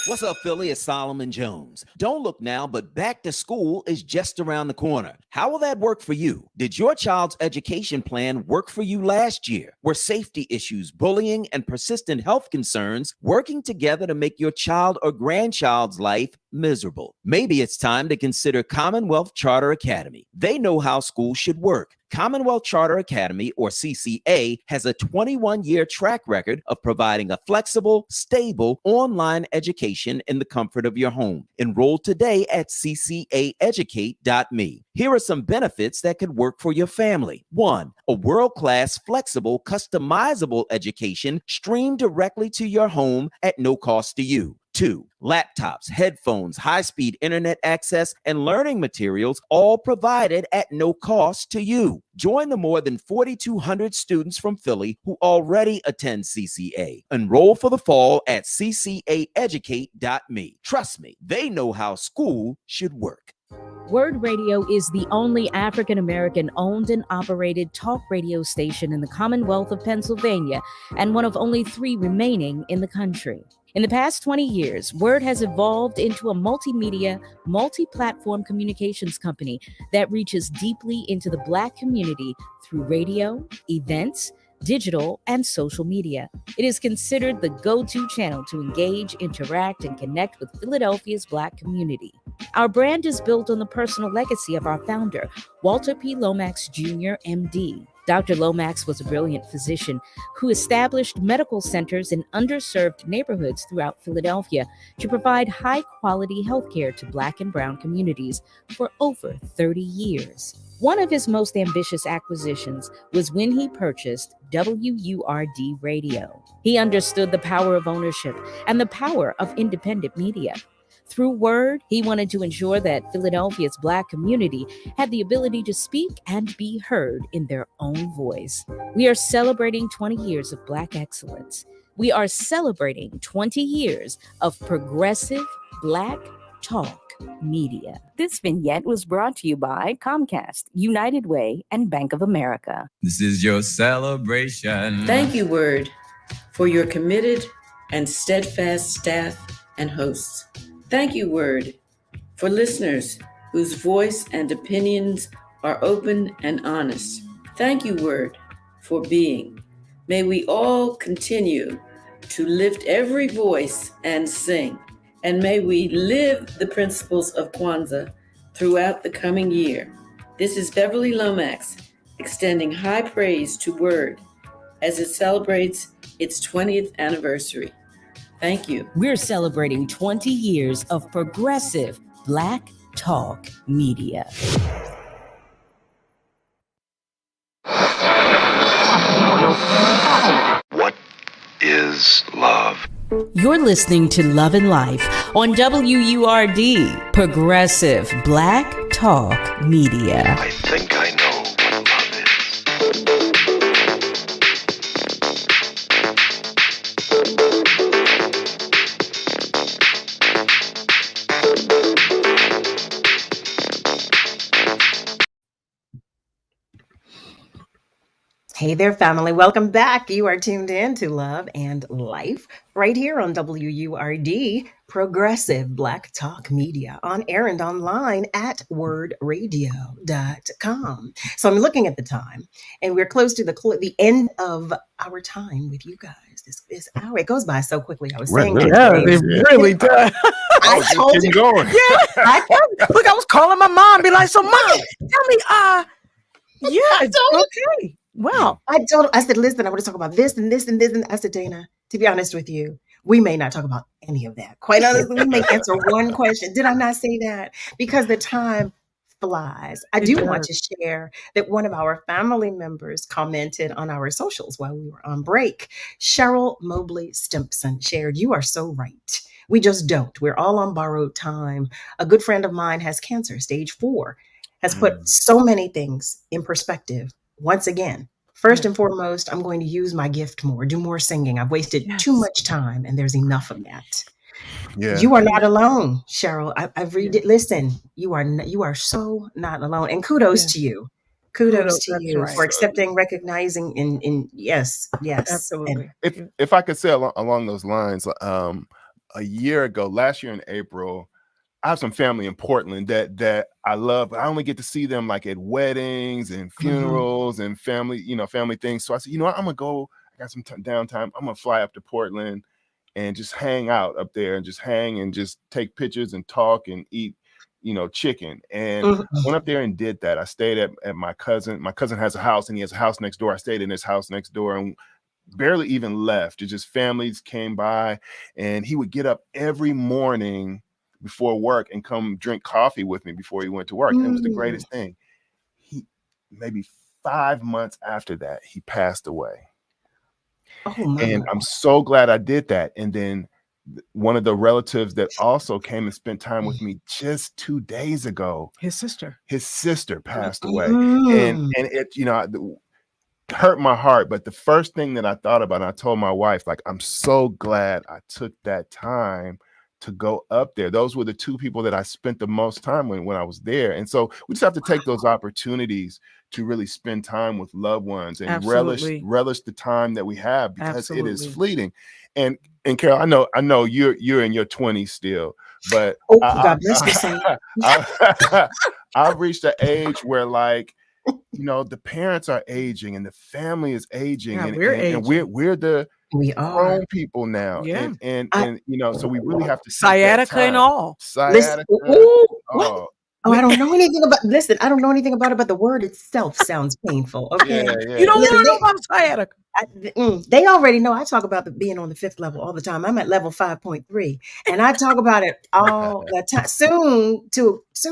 What's up, Philly? It's Solomon Jones. Don't look now, but back to school is just around the corner. How will that work for you? Did your child's education plan work for you last year? Were safety issues, bullying, and persistent health concerns working together to make your child or grandchild's life miserable? Maybe it's time to consider Commonwealth Charter Academy. They know how schools should work. Commonwealth Charter Academy, or CCA, has a 21-year track record of providing a flexible, stable, online education in the comfort of your home. Enroll today at ccaeducate.me. Here are some benefits that could work for your family. 1, a world-class, flexible, customizable education streamed directly to your home at no cost to you. 2, laptops, headphones, high-speed internet access, and learning materials, all provided at no cost to you. Join the more than 4,200 students from Philly who already attend CCA. Enroll for the fall at ccaeducate.me. Trust me, they know how school should work. WURD Radio is the only African-American owned and operated talk radio station in the Commonwealth of Pennsylvania and one of only 3 remaining in the country. In the past 20 years, WURD has evolved into a multimedia, multi-platform communications company that reaches deeply into the Black community through radio, events, digital, and social media. It is considered the go-to channel to engage, interact, and connect with Philadelphia's Black community. Our brand is built on the personal legacy of our founder, Walter P. Lomax Jr., MD. Dr. Lomax was a brilliant physician who established medical centers in underserved neighborhoods throughout Philadelphia to provide high-quality healthcare to Black and Brown communities for over 30 years. One of his most ambitious acquisitions was when he purchased WURD Radio. He understood the power of ownership and the power of independent media. Through WURD, he wanted to ensure that Philadelphia's Black community had the ability to speak and be heard in their own voice. We are celebrating 20 years of Black excellence. We are celebrating 20 years of progressive Black talk media. This vignette was brought to you by Comcast, United Way, and Bank of America. This is your celebration. Thank you, WURD, for your committed and steadfast staff and hosts. Thank you, WURD, for listeners whose voice and opinions are open and honest. Thank you, WURD, for being. May we all continue to lift every voice and sing. And may we live the principles of Kwanzaa throughout the coming year. This is Beverly Lomax, extending high praise to WURD as it celebrates its 20th anniversary. Thank you. We're celebrating 20 years of progressive Black talk media. What is love? You're listening to Love and Life on WURD, progressive Black talk media. I think I know what love is. Hey there, family. Welcome back. You are tuned in to Love and Life right here on WURD, Progressive Black Talk Media, on air and online at wordradio.com. So I'm looking at the time, and we're close to the end of our time with you guys. This hour, it goes by so quickly. I was saying, it really does. I told you. Going. Yeah, look, I was calling my mom, be like, "So, mom, tell me, yeah, it's okay." Wow. I said, listen, I want to talk about this and this and this. And I said, Dana, to be honest with you, we may not talk about any of that. Quite honestly, we may answer one question. Did I not say that? Because the time flies. I do want to share that one of our family members commented on our socials while we were on break. Cheryl Mobley Stimpson shared, "You are so right. We just don't. We're all on borrowed time. A good friend of mine has cancer, stage 4, has put so many things in perspective. Once again, First and foremost, I'm going to use my gift more, do more singing. I've wasted too much time, and there's enough of that. Yeah. You are not alone, Cheryl. I've read it. Listen, you are so not alone. And kudos to you. Kudos to That's you right. for accepting, recognizing, in yes. Absolutely. If I could say along those lines, a year ago, last year in April, I have some family in Portland that I love, but I only get to see them like at weddings and funerals and family things. So I said, I'm gonna go. I got some downtime. I'm gonna fly up to Portland and just hang out up there and just hang and just take pictures and talk and eat, chicken. And I went up there and did that. I stayed at my cousin. My cousin has a house and he has a house next door. I stayed in his house next door and barely even left. It's just families came by, and he would get up every morning before work and come drink coffee with me before he went to work. And it was the greatest thing. He maybe 5 months after that, he passed away. And I'm so glad I did that. And then one of the relatives that also came and spent time with me just 2 days ago, his sister passed away. And it, hurt my heart. But the first thing that I thought about, and I told my wife, like, I'm so glad I took that time to go up there. Those were the two people that I spent the most time with when I was there. And so we just have to take those opportunities to really spend time with loved ones and relish the time that we have, because it is fleeting. And Carol, I know you're in your 20s still, but God bless you, Saint. I've reached an age where, like, the parents are aging and the family is aging, and we're the grown people now. Yeah. And so we really have to sciatica and all. Sciatica. I don't know anything about. Listen, I don't know anything about it, but the word itself sounds painful. Okay, You don't want to know about sciatica. They already know. I talk about being on the 5th level all the time. I'm at level 5.3, and I talk about it all the time. Soon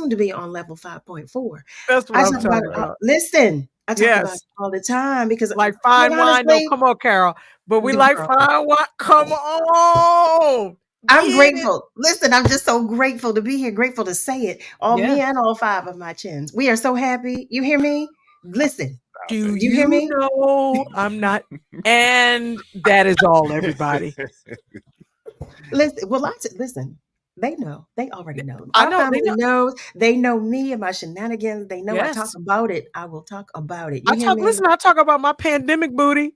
to be on level 5.4. That's what I'm talking about. Listen, I talk about it all the time, because like fine wine. No, come on, Carol. But we like fine wine. Come on. I'm grateful. Listen, I'm just so grateful to be here. Grateful to say it. All me and all 5 of my chins. We are so happy. You hear me? Listen. Do you hear me? No, I'm not. And that is all, everybody. Listen. Well, listen. They know. They already know. I Our know. family knows. They know me and my shenanigans. They know I talk about it. I will talk about it. Listen, I talk about my pandemic booty.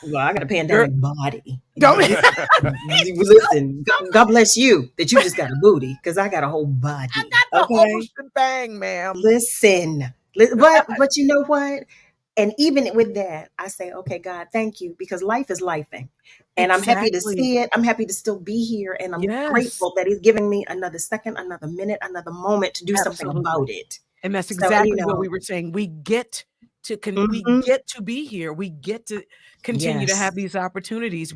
Well, I got a pandemic body. Don't listen. God bless you that you just got a booty, because I got a whole body. I got the whole shebang, ma'am. Listen, but you know what? And even with that, I say, okay, God, thank you, because life is lifing, and I'm happy to see it. I'm happy to still be here, and I'm grateful that He's giving me another second, another minute, another moment to do something about it. And that's exactly what we were saying. We get to we get to be here. We get to continue to have these opportunities.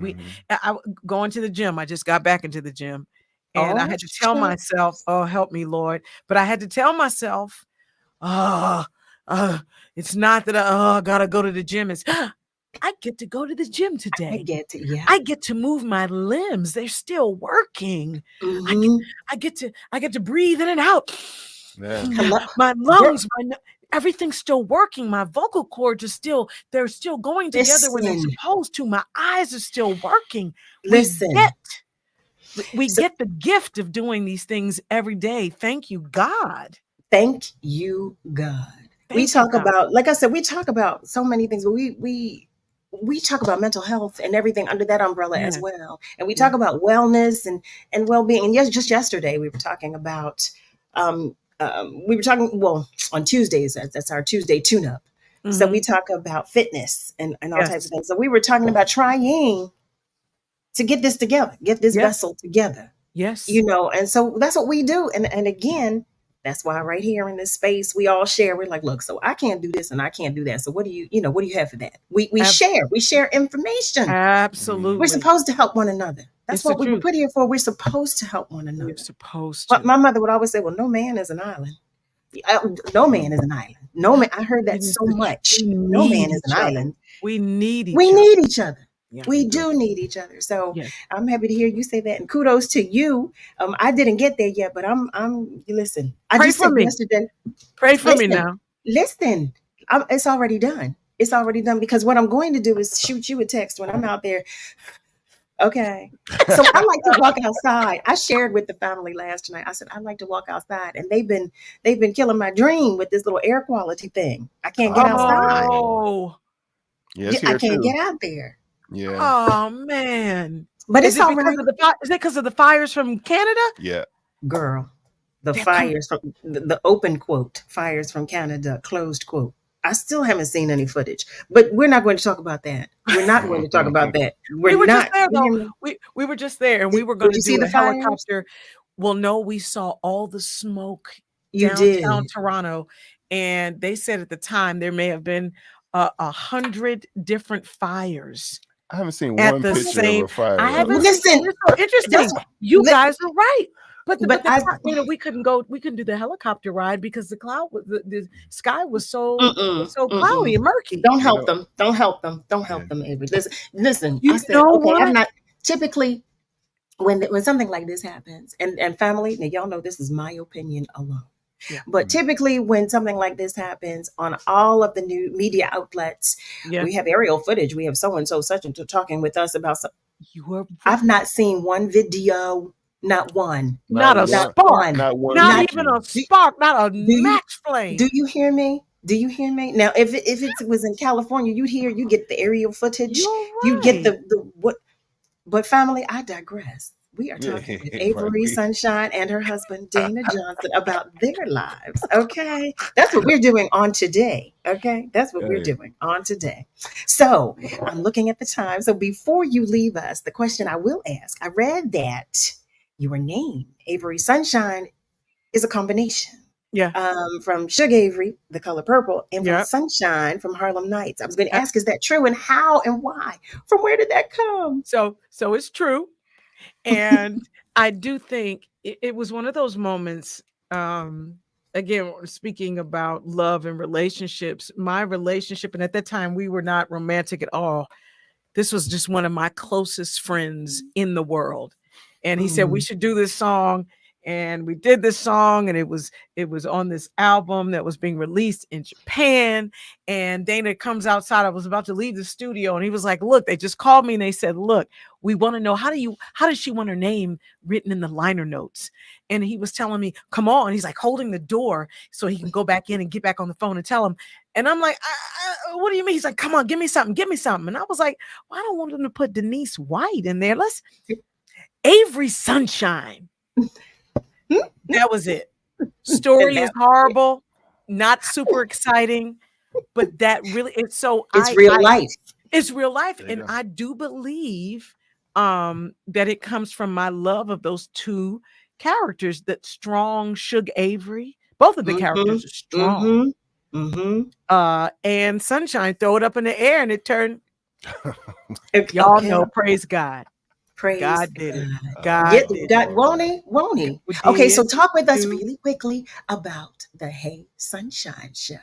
I going to the gym. I just got back into the gym, and I had to tell myself, "Oh, help me, Lord!" But I had to tell myself, it's not that I gotta go to the gym. It's I get to go to the gym today. I get to move my limbs. They're still working. I get to breathe in and out. My lungs, everything's still working. My vocal cords are they're still going together when they're supposed to. My eyes are still working. We get the gift of doing these things every day. Thank you, God. Thank you, God. We talk about, like I said, we talk about so many things, but we talk about mental health and everything under that umbrella as well. And we talk about wellness and well-being. And just yesterday we were talking about on Tuesdays, that's our Tuesday tune-up. So we talk about fitness and all types of things. So we were talking about trying to get this together, get this vessel together. Yes. And so that's what we do. And again, that's why right here in this space, we all share. We're like, look, so I can't do this and I can't do that. So what do you have for that? We share information. Absolutely. We're supposed to help one another. That's what we were put here for. We're supposed to help one another. We're supposed to. But my mother would always say, well, no man is an island. No man is an island. No man. I heard that so much. No man is an island. We need each other. Yeah, we do need each other. So I'm happy to hear you say that, and kudos to you. I didn't get there yet, but I'm listen. I Pray just for said me. yesterday. Pray for me now. Listen, it's already done. It's already done, because what I'm going to do is shoot you a text when I'm out there. Okay. So I like to walk outside. I shared with the family last night. I said, I like to walk outside. And they've been killing my dream with this little air quality thing. I can't get outside. Oh, Yes, I here can't too. get out there. Yeah. oh man. But Is it's it all because right. of the is it because of the fires from Canada? Yeah. Girl, the They're fires from the open quote, fires from Canada, closed quote. I still haven't seen any footage, but we're not going to talk about that. We're not going to talk about that. We were just there You hear though. me? We were just there, and we were going Did to you see do a the fires? helicopter. Well, no, we saw all the smoke You downtown did. Toronto, and they said at the time there may have been 100 different fires I haven't seen at one the picture same. of a fire. I though. haven't Listen, seen. It's so interesting. that's You li- guys are right. But but I we couldn't go. We couldn't do the helicopter ride because the cloud was the sky was so mm-mm. cloudy and murky. Don't You help know, them. Don't help them. Don't yeah. help them, Avery. Listen. I You said, know okay, I'm what? not typically when something like this happens, and family, now y'all know this is my opinion alone. Yeah. But typically when something like this happens on all of the new media outlets, Yeah. we have aerial footage. We have so and so such and so talking with us about some. You are I've not seen one video, not one. Not a one. spark. Not one Not picture. even a spark. Not a Do you match flame. do you hear me? Do you hear me? Now, if it was in California, you get the aerial footage, You're you get right. the what. But family, I digress. We are talking with Avery Right. Sunshine and her husband Dana Johnson about their lives. Okay, that's what we're doing on today. Okay, that's what we're Hey. doing on today. So I'm looking at the time. So before you leave us, the question I will ask: I read that your name, Avery Sunshine, is a combination. Yeah. From Sugar Avery, the color purple, and from Yep. Sunshine from Harlem Nights. I was going to Yep. ask, is that true, and how and why? From where did that come? So it's true. And I do think it was one of those moments. Again, speaking about love and relationships, my relationship, and at that time we were not romantic at all. This was just one of my closest friends in the world. And he said, we should do this song. And we did this song, and it was on this album that was being released in Japan. And Dana comes outside. I was about to leave the studio, and he was like, look, they just called me and they said, look, we want to know how does she want her name written in the liner notes? And he was telling me, come on. He's like holding the door so he can go back in and get back on the phone and tell him. And I'm like, what do you mean? He's like, come on, give me something. And I was like, well, I don't want him to put Denise White in there. Let's Avery Sunshine. That was it. Story is horrible, not super exciting, but that really it's real life. It's real life. And I do believe that it comes from my love of those two characters, that strong Suge Avery. Both of the characters are strong. And Sunshine, throw it up in the air and it turned. Y'all know, praise God. Praise God did it. God did it. Won't he? Okay, so talk with us really quickly about the Hey Sunshine Show.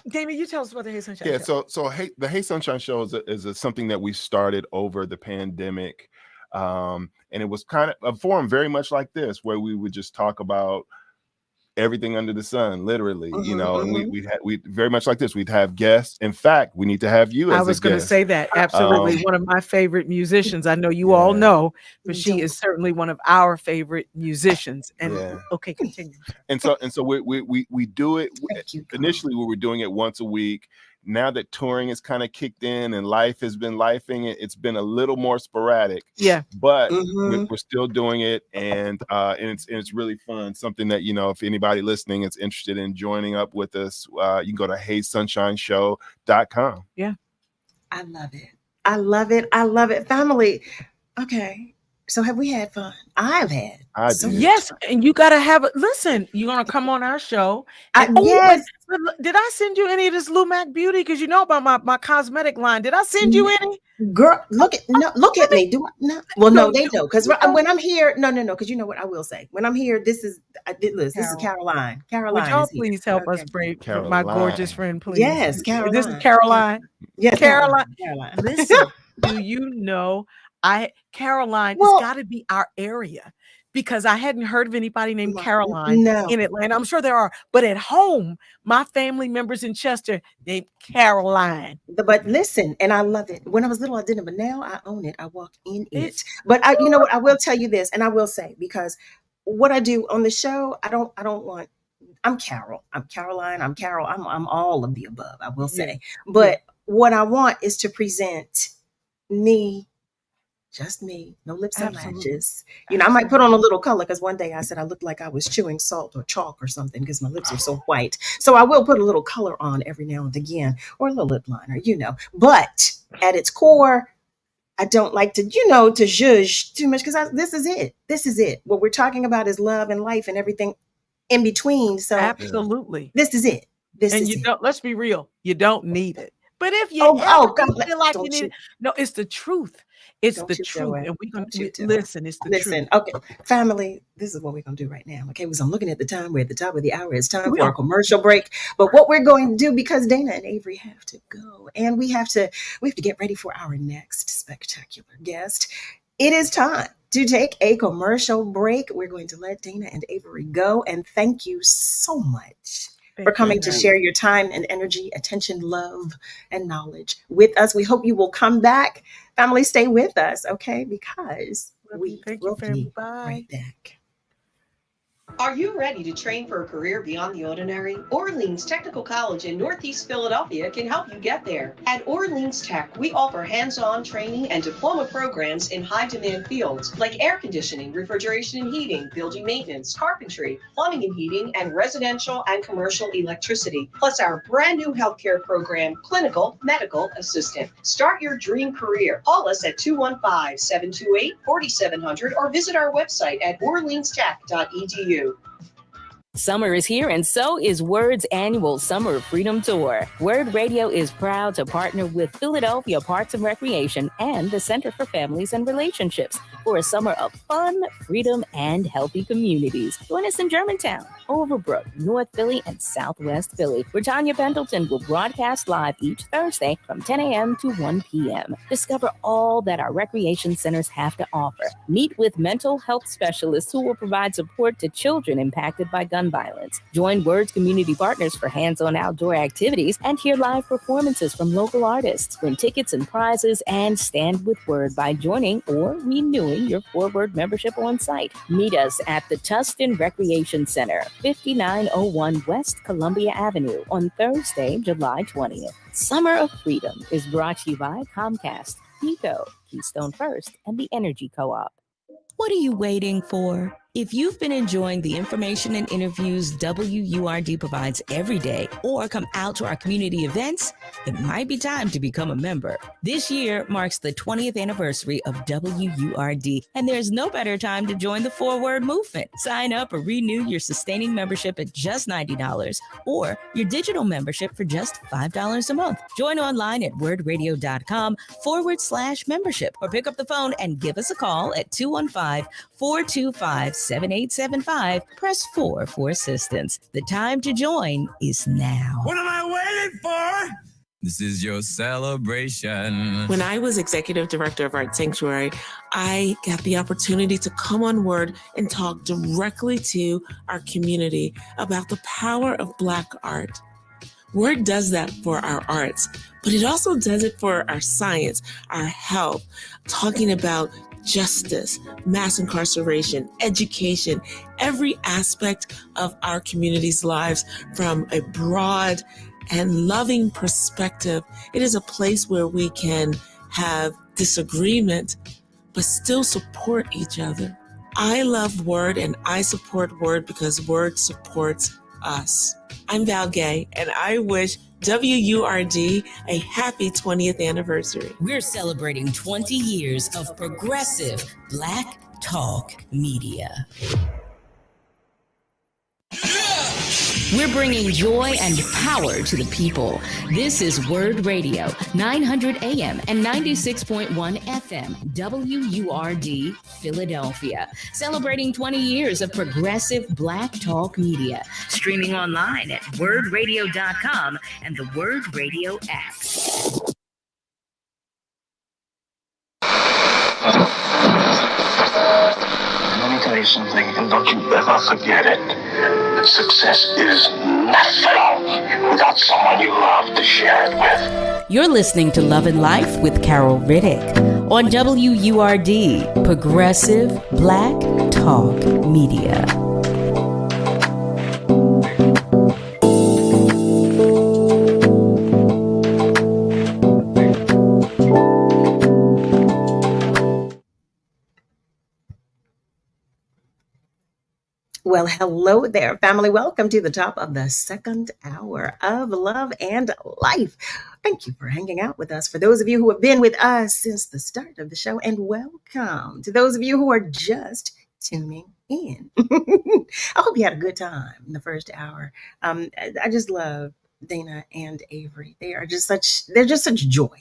Damien, you tell us about the Hey Sunshine Yeah, Show. so the Hey Sunshine Show is something that we started over the pandemic, and it was kind of a forum very much like this, where we would just talk about everything under the sun, literally, and we very much like this. We'd have guests. In fact, we need to have you as I was going to say that. Absolutely. One of my favorite musicians. I know you all know, but she is certainly one of our favorite musicians. And okay, continue. And so we do it. Initially, we were doing it once a week. Now that touring has kind of kicked in and life has been lifing, it's been a little more sporadic. Yeah, but we're still doing it, and it's really fun. Something that, if anybody listening is interested in joining up with us, you can go to heysunshineshow.com. Yeah, I love it. I love it. I love it. Family. Okay. So have we had fun? I've had. Yes, and you gotta have. Listen, you're gonna come on our show. Yes. Did I send you any of this Lumac Beauty? Because you know about my cosmetic line. Did I send you any? Girl, look at me. Do I no? Well, no, they know. Because when I'm here, no. Because you know what I will say. When I'm here, this is Caroline. Caroline, would y'all is here. please help us pray for my gorgeous friend, please? Yes, Caroline. This is Caroline. Yes, Caroline. Caroline. Listen, do you know? Caroline, it's got to be our area, because I hadn't heard of anybody named Caroline No. in Atlanta. I'm sure there are, but at home, my family members in Chester named Caroline. But listen, and I love it. When I was little, I didn't, but now I own it. I walk in it. But you know what? I will tell you this, and I will say, because what I do on the show, I don't want. I'm Carol. I'm Caroline. I'm Carol. I'm all of the above, I will say. But what I want is to present me, just me, no lips and lashes. You know, I might put on a little color because one day I said I looked like I was chewing salt or chalk or something because my lips are so white. So I will put a little color on every now and again, or a little lip liner, you know. But at its core, I don't like to, to judge too much because this is it. This is it. What we're talking about is love and life and everything in between. So absolutely, this is it. Let's be real. You don't need it. But if you feel like you need it, no, it's the truth. It's the truth. And we're going to listen. It's the truth. Okay, family, this is what we're going to do right now. Okay, because I'm looking at the time. We're at the top of the hour. It's time for a commercial break. But what we're going to do, because Dana and Avery have to go, and we have to get ready for our next spectacular guest. It is time to take a commercial break. We're going to let Dana and Avery go. And thank you so much for coming to share your time and energy, attention, love, and knowledge with us. We hope you will come back. Family, stay with us, okay? Because we will be right back. Are you ready to train for a career beyond the ordinary? Orleans Technical College in Northeast Philadelphia can help you get there. At Orleans Tech, we offer hands-on training and diploma programs in high-demand fields like air conditioning, refrigeration and heating, building maintenance, carpentry, plumbing and heating, and residential and commercial electricity, plus our brand new healthcare program, Clinical Medical Assistant. Start your dream career. Call us at 215-728-4700 or visit our website at orleanstech.edu. Summer is here, and so is WURD's annual Summer of Freedom Tour. WURD Radio is proud to partner with Philadelphia Parks and Recreation and the Center for Families and Relationships for a summer of fun, freedom, and healthy communities. Join us in Germantown, Overbrook, North Philly, and Southwest Philly, where Tanya Pendleton will broadcast live each Thursday from 10 a.m. to 1 p.m. Discover all that our recreation centers have to offer. Meet with mental health specialists who will provide support to children impacted by gun violence. Join WURD's community partners for hands-on outdoor activities and hear live performances from local artists. Win tickets and prizes and stand with WURD by joining or renewing your WURD membership on site. Meet us at the Tustin Recreation Center, 5901 West Columbia Avenue on Thursday, July 20th. Summer of Freedom is brought to you by Comcast, Pico, Keystone First, and the Energy Co-op. What are you waiting for? If you've been enjoying the information and interviews WURD provides every day or come out to our community events, it might be time to become a member. This year marks the 20th anniversary of WURD, and there's no better time to join the forward movement. Sign up or renew your sustaining membership at just $90 or your digital membership for just $5 a month. Join online at wordradio.com/membership or pick up the phone and give us a call at 215-425-7875. Press 4 for assistance. The time to join is now. What am I waiting for? This is your celebration. When I was executive director of Art Sanctuary, I got the opportunity to come on WURD and talk directly to our community about the power of Black art. WURD does that for our arts, but it also does it for our science, our health, talking about justice, mass incarceration, education, every aspect of our community's lives from a broad and loving perspective. It is a place where we can have disagreement, but still support each other. I love WURD and I support WURD because WURD supports us. I'm Val Gay, and I wish WURD a happy 20th anniversary. We're celebrating 20 years of progressive Black talk media. We're bringing joy and power to the people. This is WURD Radio, 900 AM and 96.1 FM, WURD, Philadelphia. Celebrating 20 years of progressive Black talk media. Streaming online at wordradio.com and the WURD Radio app. Monica say something, and don't you ever forget it. That success is nothing without someone you love to share it with. You're listening to Love and Life with Carol Riddick on WURD, Progressive Black Talk Media. Well, hello there, family. Welcome to the top of the second hour of Love and Life. Thank you for hanging out with us. For those of you who have been with us since the start of the show, and welcome to those of you who are just tuning in. I hope you had a good time in the first hour. I just love Dana and Avery. They're just such joy.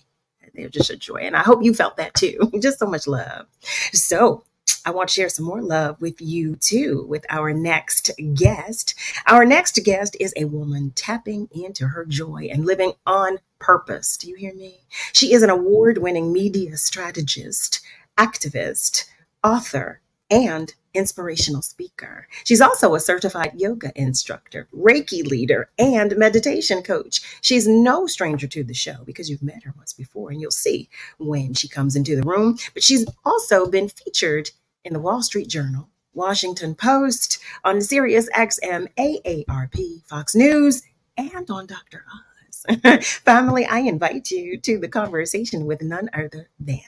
They're just a joy. And I hope you felt that too. Just so much love. So I want to share some more love with you too, with our next guest. Our next guest is a woman tapping into her joy and living on purpose. Do you hear me? She is an award-winning media strategist, activist, author, and inspirational speaker. She's also a certified yoga instructor, Reiki leader, and meditation coach. She's no stranger to the show because you've met her once before, and you'll see when she comes into the room. But she's also been featured in the Wall Street Journal, Washington Post, on Sirius XM, AARP, Fox News, and on Dr. Oz. Family, I invite you to the conversation with none other than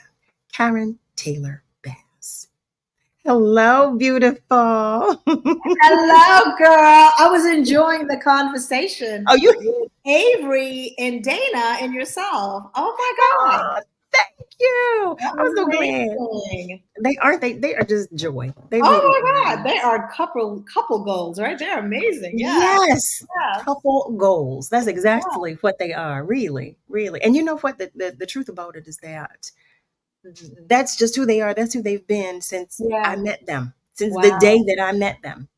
Karen Taylor Bass. Hello, beautiful. Hello, girl. I was enjoying the conversation. Oh, you? With Avery and Dana and yourself. Oh my God. Thank you. That I'm was so glad. amazing. They are just joy. They Oh really my are. God. They are couple goals, right? They're amazing. Yeah. Yes. Yeah. Couple goals. That's exactly what they are. Really, really. And you know what? The truth about it is that that's just who they are. That's who they've been since I met them. Since the day that I met them.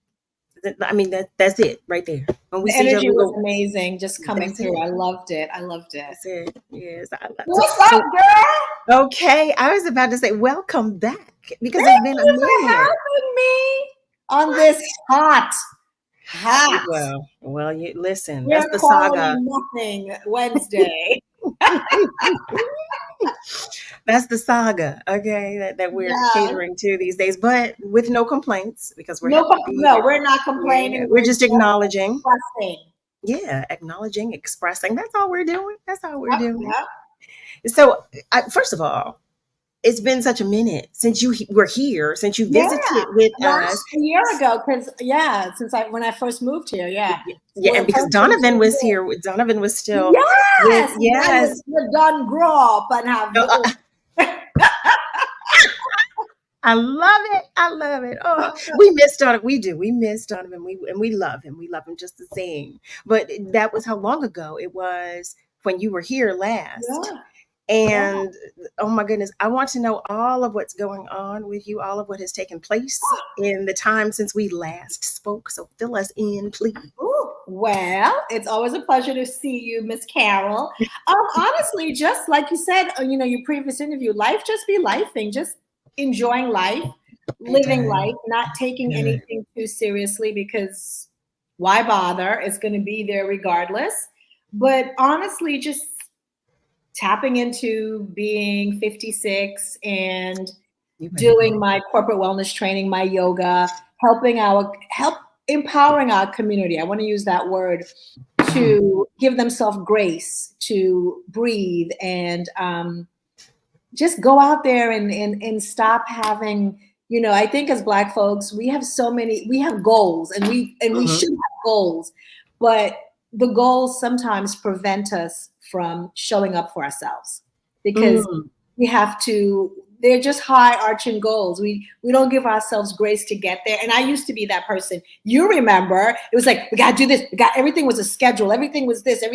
I mean, that's it right there. When we The see each other, energy we was go, amazing just coming that's through. it. I loved it. I loved it. That's it. Yes. What's up, girl? Okay. I was about to say, welcome back because Thank it's been a you for minute. having me on this hot. Well, you listen. We're That's the quality saga. nothing Wednesday. That's the saga, okay, that we're catering to these days, but with no complaints because we're happy to be here. We're not complaining. Yeah, we're just acknowledging. Expressing. Yeah, acknowledging, expressing. That's all we're doing. That's all we're doing. Yep. So, first of all, it's been such a minute since you were here, since you visited with us. A year ago, because when I first moved here, Yeah, and because Donovan was here. Donovan was still. Yes. We're done grow up and have. I love it. I love it. Oh, we miss Donovan. We do. We miss Donovan. We love him. We love him just the same. But that was how long ago it was when you were here last. Yeah. And oh my goodness, I want to know all of what's going on with you, all of what has taken place in the time since we last spoke. So fill us in, please. Ooh, well, it's always a pleasure to see you, Miss Carol. Honestly, just like you said, your previous interview, life just be lifing, just enjoying life, living life, not taking anything too seriously because why bother? It's going to be there regardless. But honestly, just tapping into being 56 and doing my corporate wellness training, my yoga, empowering our community. I want to use that word to give themselves grace to breathe and just go out there and stop having, I think as Black folks, we have goals and we should have goals, but the goals sometimes prevent us from showing up for ourselves because they're just high arching goals. We don't give ourselves grace to get there. And I used to be that person. You remember, it was like, we got to do this. Everything was a schedule. Everything was this, there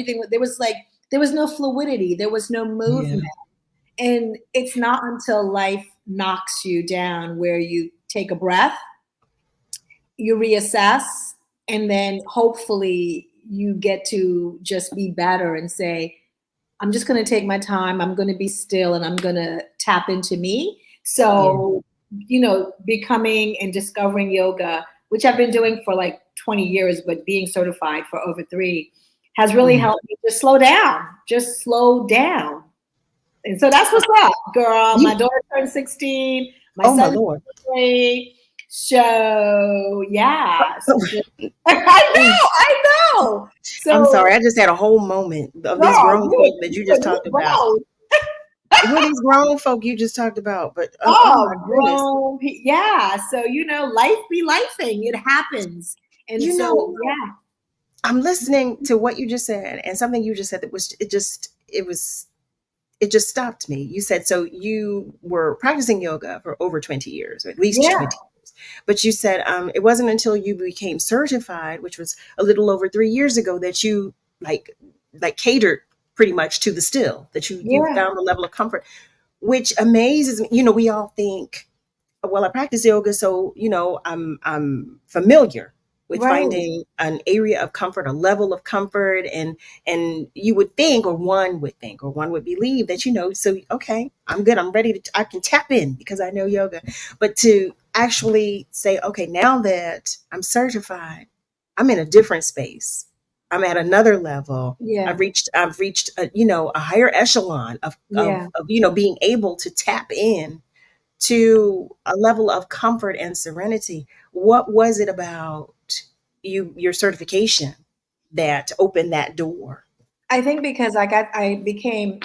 was no fluidity. There was no movement. Yeah. And it's not until life knocks you down where you take a breath, you reassess, and then hopefully you get to just be better and say, I'm just going to take my time. I'm going to be still and I'm going to tap into me. So becoming and discovering yoga, which I've been doing for like 20 years, but being certified for over 3, has really helped me to slow down, just slow down. And so that's what's up, girl. My daughter turned 16. My son turned 3. So yeah. So I know. So I'm sorry. I just had a whole moment of these grown folk that you just talked about. Who are these grown folk you just talked about? But oh my grown, yeah. So life be lifing. It happens, and yeah. I'm listening to what you just said, and something you just said that it just stopped me. You said, so you were practicing yoga for over 20 years, or at least 20 years. But you said it wasn't until you became certified, which was a little over 3 years ago, that you like catered pretty much to the still, that you found a level of comfort, which amazes me. We all think, well, I practice yoga, so I'm familiar with finding an area of comfort, a level of comfort, and you would think, or one would believe that so okay, I'm good, I'm ready I can tap in because I know yoga. But to actually say, okay, now that I'm certified, I'm in a different space, I'm at another level. I've reached a higher echelon of being able to tap in to a level of comfort and serenity. What was it about your certification that opened that door? I think because I became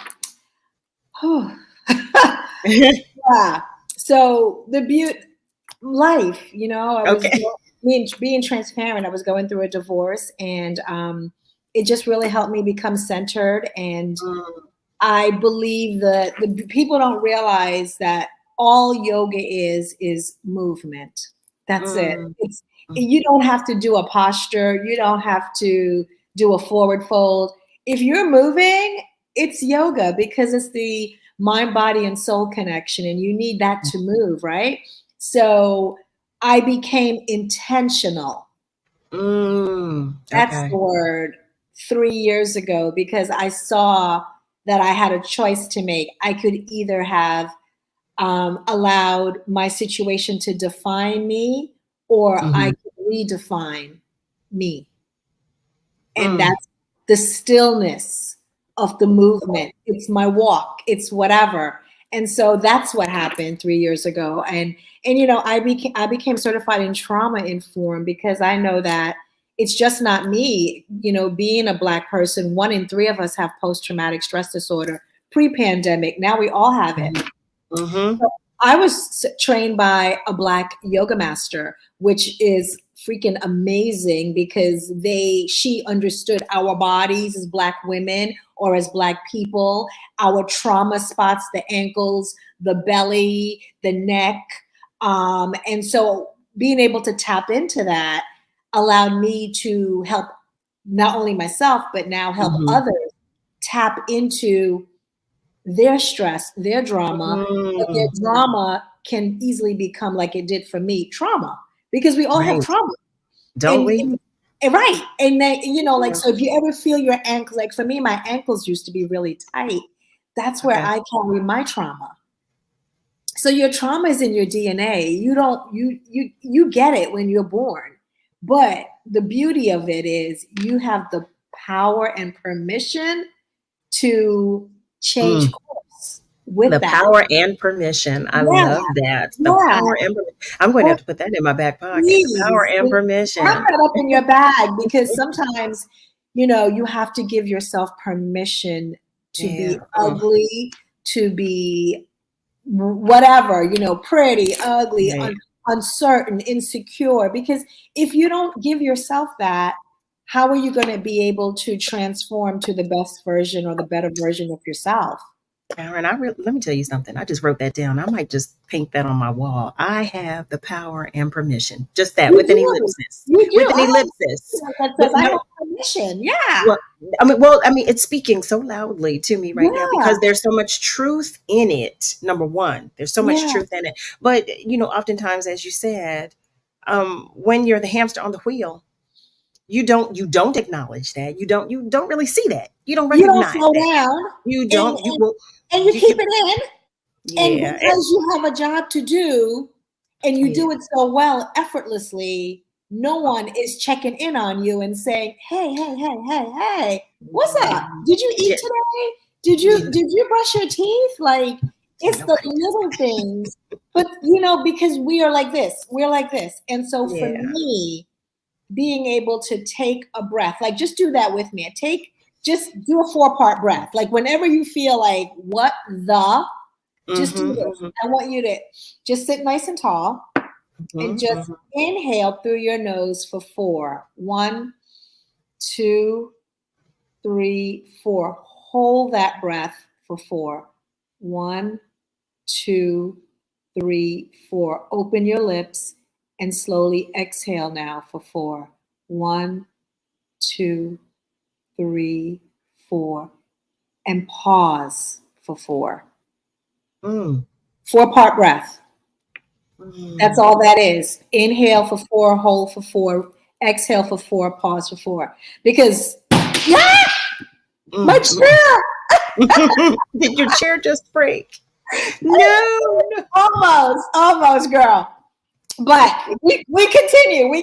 so the life, I was being transparent. I was going through a divorce, and it just really helped me become centered. And I believe that the people don't realize that all yoga is movement. That's it. You don't have to do a posture. You don't have to do a forward fold. If you're moving, it's yoga, because it's the mind, body, and soul connection, and you need that to move, right? So I became intentional. That's the word. 3 years ago, because I saw that I had a choice to make. I could either have allowed my situation to define me, or I could redefine me. And that's the stillness of the movement. It's my walk. It's whatever. And so that's what happened 3 years ago. And I became certified in trauma informed, because I know that it's just not me. Being a Black person, 1 in 3 of us have post-traumatic stress disorder pre-pandemic. Now we all have it. So I was trained by a Black yoga master, which is freaking amazing, because she understood our bodies as Black women or as Black people, our trauma spots, the ankles, the belly, the neck. And so being able to tap into that allowed me to help not only myself, but now help others tap into their stress, their drama. But their drama can easily become, like it did for me, trauma, because we all have trauma. Don't we? Right. And then, so if you ever feel your ankles, like for me, my ankles used to be really tight. That's where I carry my trauma. So your trauma is in your DNA. You get it when you're born. But the beauty of it is you have the power and permission to change course with the that. power and permission. I love that. The power and permission. I'm going to have to put that in my back pocket. The power and permission. Have that up in your bag, because sometimes, you have to give yourself permission to be ugly, to be whatever, pretty, ugly, uncertain, insecure. Because if you don't give yourself that, how are you going to be able to transform to the best version or the better version of yourself? Karen, let me tell you something. I just wrote that down. I might just paint that on my wall. I have the power and permission. Just that, with an ellipsis. With an ellipsis. I have permission. Yeah. Well, it's speaking so loudly to me right now, because there's so much truth in it. Number one, there's so much truth in it. But oftentimes, as you said, when you're the hamster on the wheel, you don't acknowledge that. You don't really see that. You don't recognize you don't slow that. down. You don't. And you keep it in. And because you have a job to do, and you do it so well, effortlessly, no one is checking in on you and saying, hey, what's up? Did you eat today? Did you brush your teeth? Like, it's the little things. But, because we are like this. We're like this. And so for me, being able to take a breath, like, just do that with me. Just do a 4-part breath. Like, whenever you feel like, what the, just do this. I want you to just sit nice and tall and just inhale through your nose for 4. 1, 2, 3, 4. Hold that breath for 4. 1, 2, 3, 4. Open your lips and slowly exhale now for 4. 1, 2, 3, 4. And pause for 4. 4-part breath. That's all that is. Inhale for 4, hold for 4, exhale for 4, pause for 4. Because, my chair! Did your chair just break? No. Almost, girl. But we continue.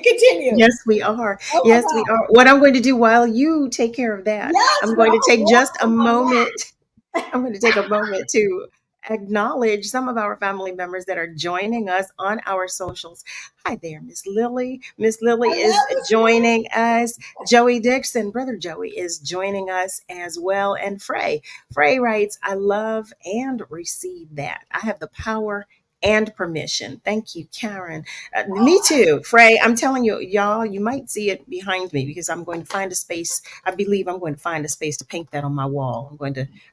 Yes, we are. We are. What I'm going to do while you take care of that, I'm going to take just a moment. I'm going to take a moment to acknowledge some of our family members that are joining us on our socials. Hi there, Miss Lily. Miss Lily is joining us. Joey Dixon, Brother Joey, is joining us as well. And Frey writes, I love and receive that. I have the power and permission. Thank you, Karen. Me too, Frey. I'm telling you, y'all, you might see it behind me because I'm going to find a space. I believe I'm going to find a space to paint that on my wall.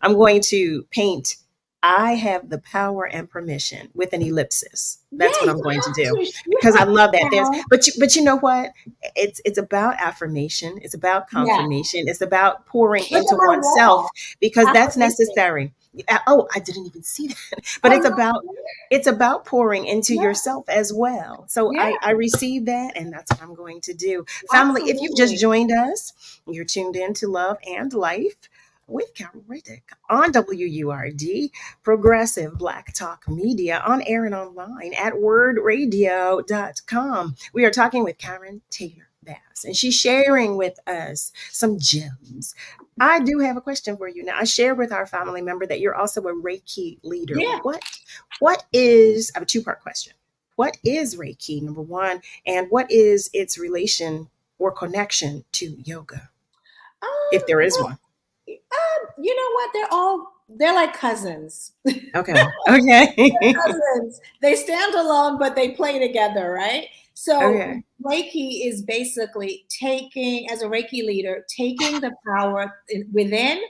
I'm going to paint I have the power and permission with an ellipsis. That's what I'm going to do because I love that. But you know what? It's about affirmation. It's about confirmation. It's about pouring into oneself because that's necessary. Oh, I didn't even see that. But it's about pouring into yourself as well. So I receive that, and that's what I'm going to do. Family, if you've just joined us, you're tuned in to Love and Life with Carol Riddick on WURD, Progressive Black Talk Media, on air and online at wordradio.com. We are talking with Karen Taylor Bass, and she's sharing with us some gems. I do have a question for you. Now, I shared with our family member that you're also a Reiki leader. Yeah. What is, I have a 2-part question. What is Reiki, number 1, and what is its relation or connection to yoga, if there is one? You know what? They're like cousins. Okay. They're cousins. They stand alone, but they play together, right? So Reiki is basically as a Reiki leader, taking the power within,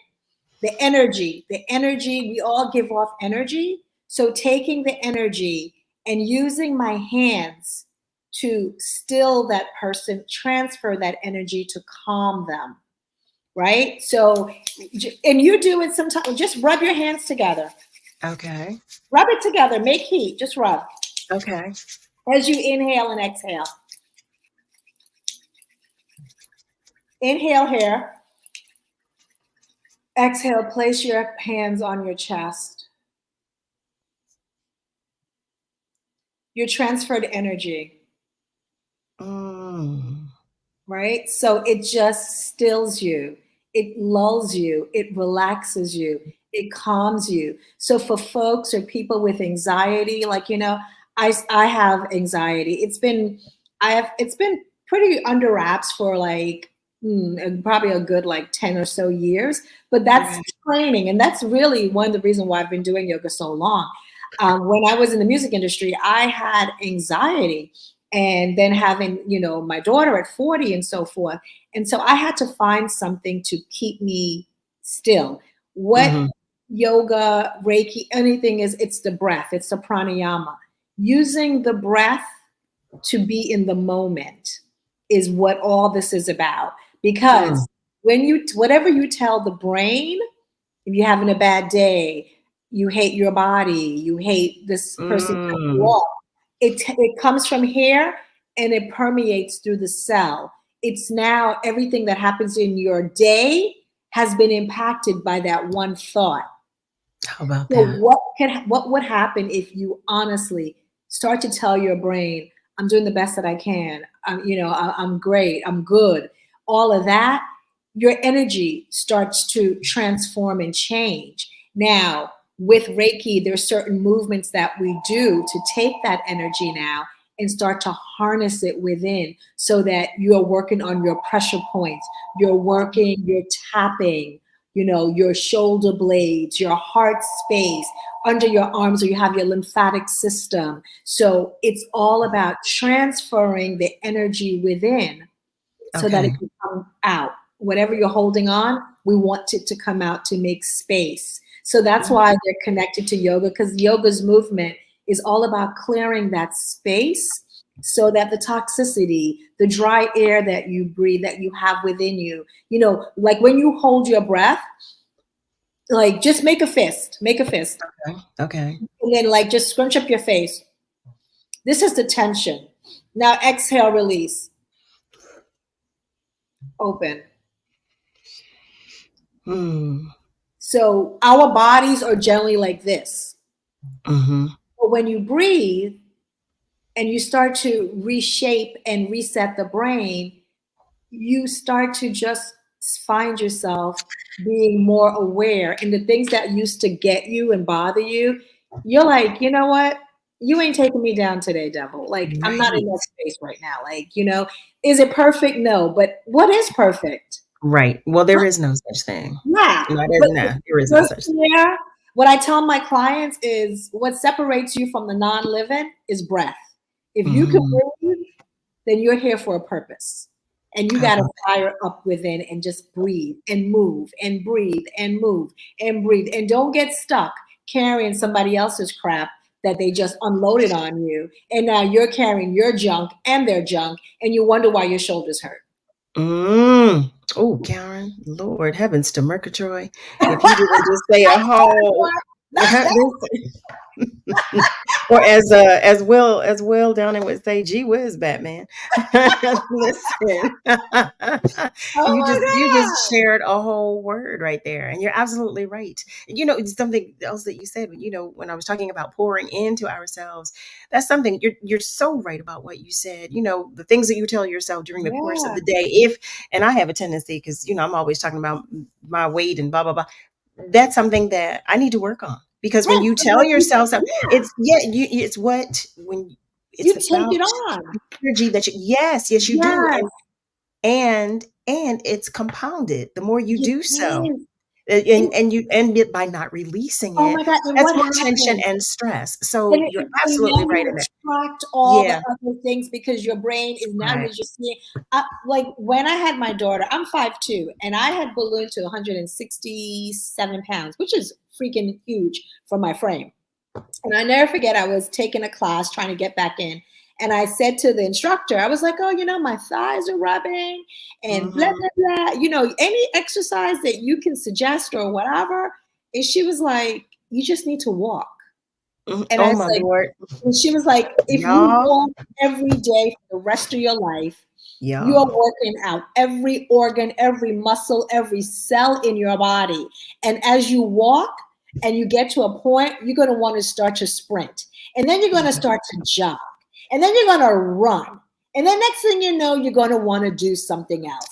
the energy, we all give off energy. So taking the energy and using my hands to still that person, transfer that energy to calm them. Right? So, and you do it sometimes, just rub your hands together. Okay. Rub it together, make heat, just rub. Okay. As you inhale and exhale. Inhale here. Exhale, place your hands on your chest. Your transferred energy. Right? So it just stills you. It lulls you. It relaxes you. It calms you. So for folks or people with anxiety, like, I have anxiety. It's been pretty under wraps for probably a good 10 or so years, but that's training. And that's really one of the reasons why I've been doing yoga so long. When I was in the music industry, I had anxiety. And then having, my daughter at 40 and so forth. And so I had to find something to keep me still. What yoga, Reiki, anything is, it's the breath, it's the pranayama. Using the breath to be in the moment is what all this is about. Because whatever you tell the brain, if you're having a bad day, you hate your body, you hate this person cut you off. It comes from here and it permeates through the cell. It's now everything that happens in your day has been impacted by that one thought. How about So that? what would happen if you honestly start to tell your brain, I'm doing the best that I can. I'm great. I'm good. All of that, your energy starts to transform and change. Now, with Reiki, there's certain movements that we do to take that energy now and start to harness it within, so that you're working on your pressure points, you're tapping, your shoulder blades, your heart space, under your arms, or you have your lymphatic system. So it's all about transferring the energy within so that it can come out. Whatever you're holding on, we want it to come out to make space. So that's why they're connected to yoga, because yoga's movement is all about clearing that space so that the toxicity, the dry air that you breathe, that you have within you, like when you hold your breath, like just make a fist. Okay. And then like just scrunch up your face. This is the tension. Now exhale, release. Open. So our bodies are generally like this. But when you breathe and you start to reshape and reset the brain, you start to just find yourself being more aware. And the things that used to get you and bother you, you're like, you know what? You ain't taking me down today, devil. Like, I'm not in that space right now. Like, is it perfect? No. But what is perfect? Right. Well, there is no such thing. Yeah. There is no such thing. What I tell my clients is what separates you from the non-living is breath. If you can breathe, then you're here for a purpose. And you got to fire up within and just breathe and move and breathe and move and breathe. And don't get stuck carrying somebody else's crap that they just unloaded on you. And now you're carrying your junk and their junk, and you wonder why your shoulders hurt. Oh, Karen, Lord heavens to Murgatroyd. If you didn't just say a whole or as Will Downing would say, gee whiz, Batman. Listen. You just shared a whole word right there. And you're absolutely right. Something else that you said, when I was talking about pouring into ourselves, that's something you're so right about what you said. The things that you tell yourself during the course of the day, and I have a tendency, because I'm always talking about my weight and blah blah blah. That's something that I need to work on, because when you tell yourself something, it's you take it on energy that you do, and it's compounded the more you do so. And you end it by not releasing it. Oh my God! That's more tension and stress. So you're absolutely right in that. Extract all the other things, because your brain is now you're just seeing. Like when I had my daughter, I'm 5'2", and I had ballooned to 167 pounds, which is freaking huge for my frame. And I never forget, I was taking a class trying to get back in. And I said to the instructor, I was like, oh, my thighs are rubbing and blah, blah, blah. Any exercise that you can suggest or whatever. And she was like, you just need to walk. And I was like, Lord. And she was like, if you walk every day for the rest of your life, you are working out every organ, every muscle, every cell in your body. And as you walk and you get to a point, you're going to want to start to sprint. And then you're going to start to jog. And then you're going to run. And then next thing you know, you're going to want to do something else.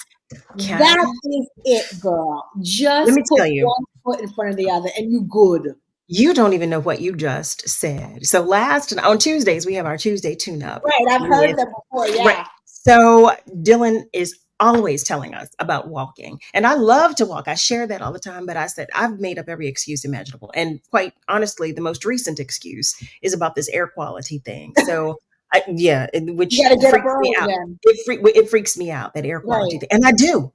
That is it, girl. Just put one foot in front of the other and you good. You don't even know what you just said. So on Tuesdays, we have our Tuesday tune-up. Right, I've heard that before, yeah. Right. So Dylan is always telling us about walking. And I love to walk. I share that all the time, but I said, I've made up every excuse imaginable. And quite honestly, the most recent excuse is about this air quality thing. So which freaks me out. It freaks me out, that air quality thing. And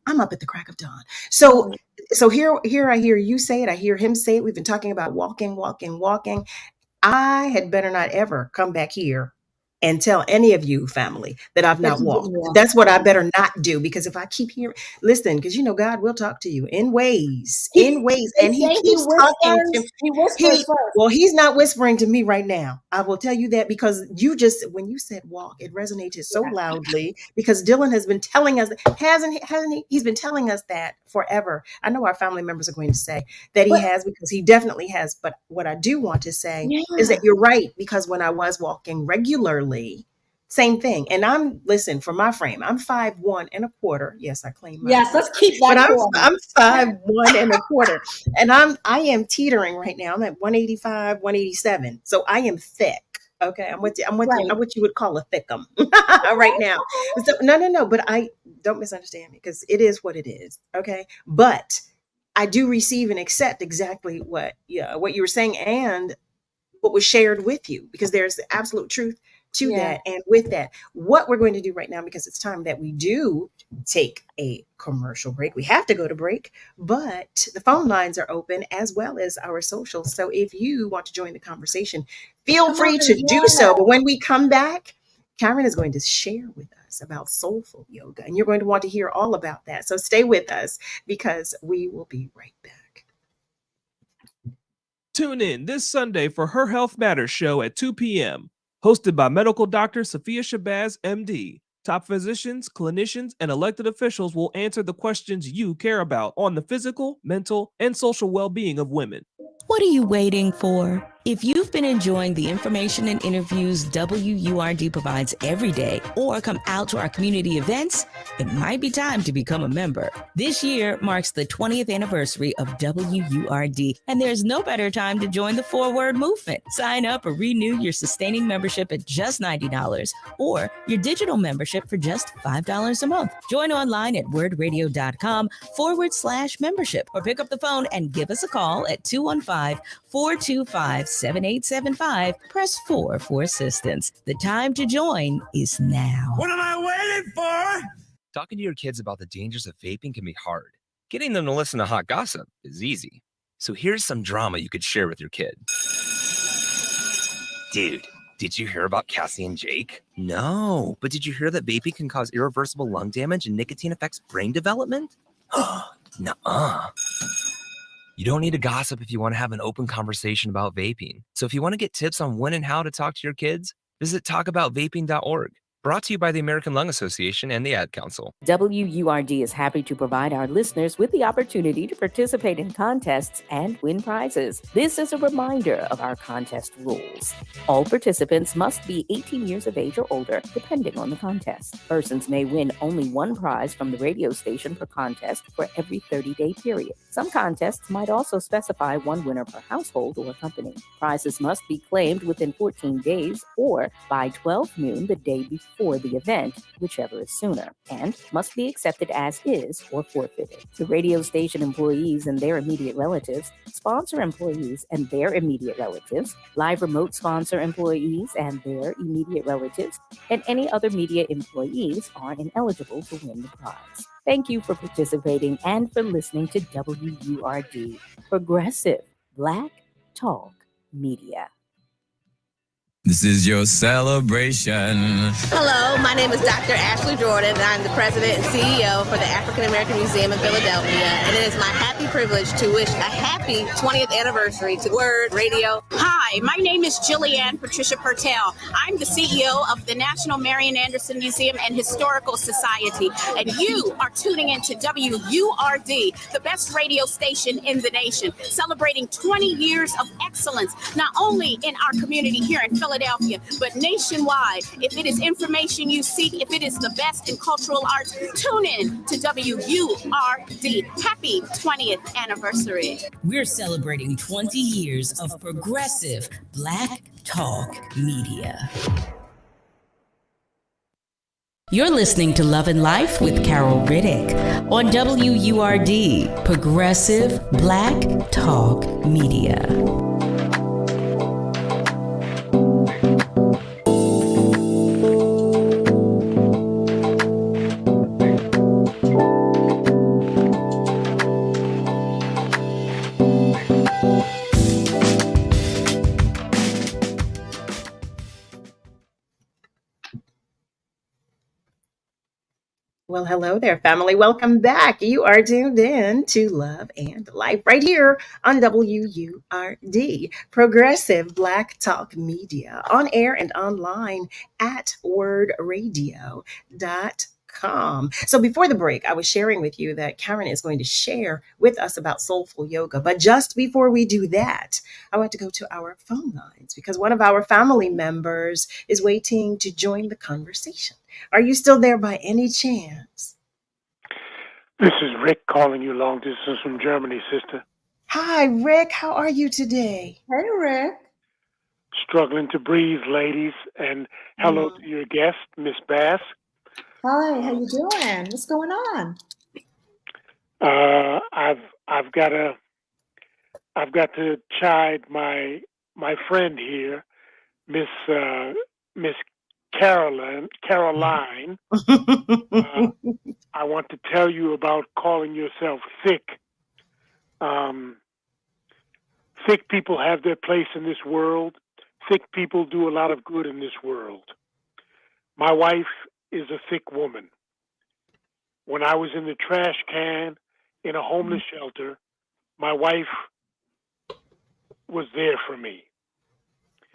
I'm up at the crack of dawn. So here I hear you say it. I hear him say it. We've been talking about walking. I had better not ever come back here and tell any of you, family, that I've not you walked. didn't walk. That's what I better not do, because if I keep hearing, listen, because God will talk to you in ways, They and say He he keeps talking to whispers. He whispers first. well, He's not whispering to me right now. I will tell you that, because when you said walk, it resonated so loudly, because Dylan has been telling us, hasn't he? He's been telling us that forever. I know our family members are going to say that he has, because he definitely has. But what I do want to say is that you're right, because when I was walking regularly, same thing. And listen, for my frame, I'm 5'1.25". Yes, I claim my Yes, let's keep but that going. I'm 5'1.25", and I am teetering right now. I'm at 185, 187. So I am thick. Okay, I'm what you would call a thickum right now. So, no. But I don't misunderstand me, because it is what it is. Okay, but I do receive and accept exactly what you were saying and what was shared with you, because there's the absolute truth to that. And with that, what we're going to do right now, because it's time that we do take a commercial break. We have to go to break, but the phone lines are open, as well as our socials. So if you want to join the conversation, feel free to do so. But when we come back, Karen is going to share with us about soulful yoga, and you're going to want to hear all about that. So stay with us, because we will be right back. Tune in this Sunday for Her Health Matters show at 2 p.m. Hosted by medical doctor Sophia Shabazz, MD. Top physicians, clinicians, and elected officials will answer the questions you care about on the physical, mental, and social well-being of women. What are you waiting for? If you've been enjoying the information and interviews WURD provides every day, or come out to our community events, it might be time to become a member. This year marks the 20th anniversary of WURD, and there's no better time to join the forward movement. Sign up or renew your sustaining membership at just $90, or your digital membership for just $5 a month. Join online at wordradio.com/membership, or pick up the phone and give us a call at 215-425-7875. Press 4 for assistance. The time to join is now. What am I waiting for? Talking to your kids about the dangers of vaping can be hard. Getting them to listen to hot gossip is easy. So here's some drama you could share with your kid. Dude, did you hear about Cassie and Jake? No, but did you hear that vaping can cause irreversible lung damage and nicotine affects brain development? Nuh-uh. You don't need to gossip if you want to have an open conversation about vaping. So if you want to get tips on when and how to talk to your kids, visit talkaboutvaping.org. Brought to you by the American Lung Association and the Ad Council. WURD is happy to provide our listeners with the opportunity to participate in contests and win prizes. This is a reminder of our contest rules. All participants must be 18 years of age or older, depending on the contest. Persons may win only one prize from the radio station per contest for every 30-day period. Some contests might also specify one winner per household or company. Prizes must be claimed within 14 days or by 12 noon the day before the event, whichever is sooner, and must be accepted as is or forfeited. The radio station employees and their immediate relatives, sponsor employees and their immediate relatives, live remote sponsor employees and their immediate relatives, and any other media employees are ineligible to win the prize. Thank you for participating and for listening to WURD, Progressive Black Talk Media. This is your celebration. Hello, my name is Dr. Ashley Jordan, and I'm the president and CEO for the African American Museum in Philadelphia. And it is my happy privilege to wish a happy 20th anniversary to WURD Radio. Hi, my name is Jillianne Patricia Pertel. I'm the CEO of the National Marian Anderson Museum and Historical Society, and you are tuning into WURD, the best radio station in the nation, celebrating 20 years of excellence, not only in our community here in Philadelphia, but nationwide. If it is information you seek, if it is the best in cultural arts, tune in to WURD. Happy 20th anniversary. We're celebrating 20 years of progressive Black Talk Media. You're listening to Love and Life with Carol Riddick on WURD, Progressive Black Talk Media. Well, hello there, family. Welcome back. You are tuned in to Love and Life right here on WURD, Progressive Black Talk Media, on air and online at wordradio.com. So before the break, I was sharing with you that Karen is going to share with us about soulful yoga. But just before we do that, I want to go to our phone lines because one of our family members is waiting to join the conversation. Are you still there by any chance? This is Rick calling you long distance from Germany, sister. Hi, Rick. How are you today? Hey, Rick. Struggling to breathe, ladies. And hello to your guest, Miss Bass. Hi, how you doing? What's going on? I've got to chide my friend here, Miss Caroline. I want to tell you about calling yourself thick. Thick people have their place in this world. Thick people do a lot of good in this world. My wife is a thick woman. When I was in the trash can in a homeless shelter, my wife was there for me.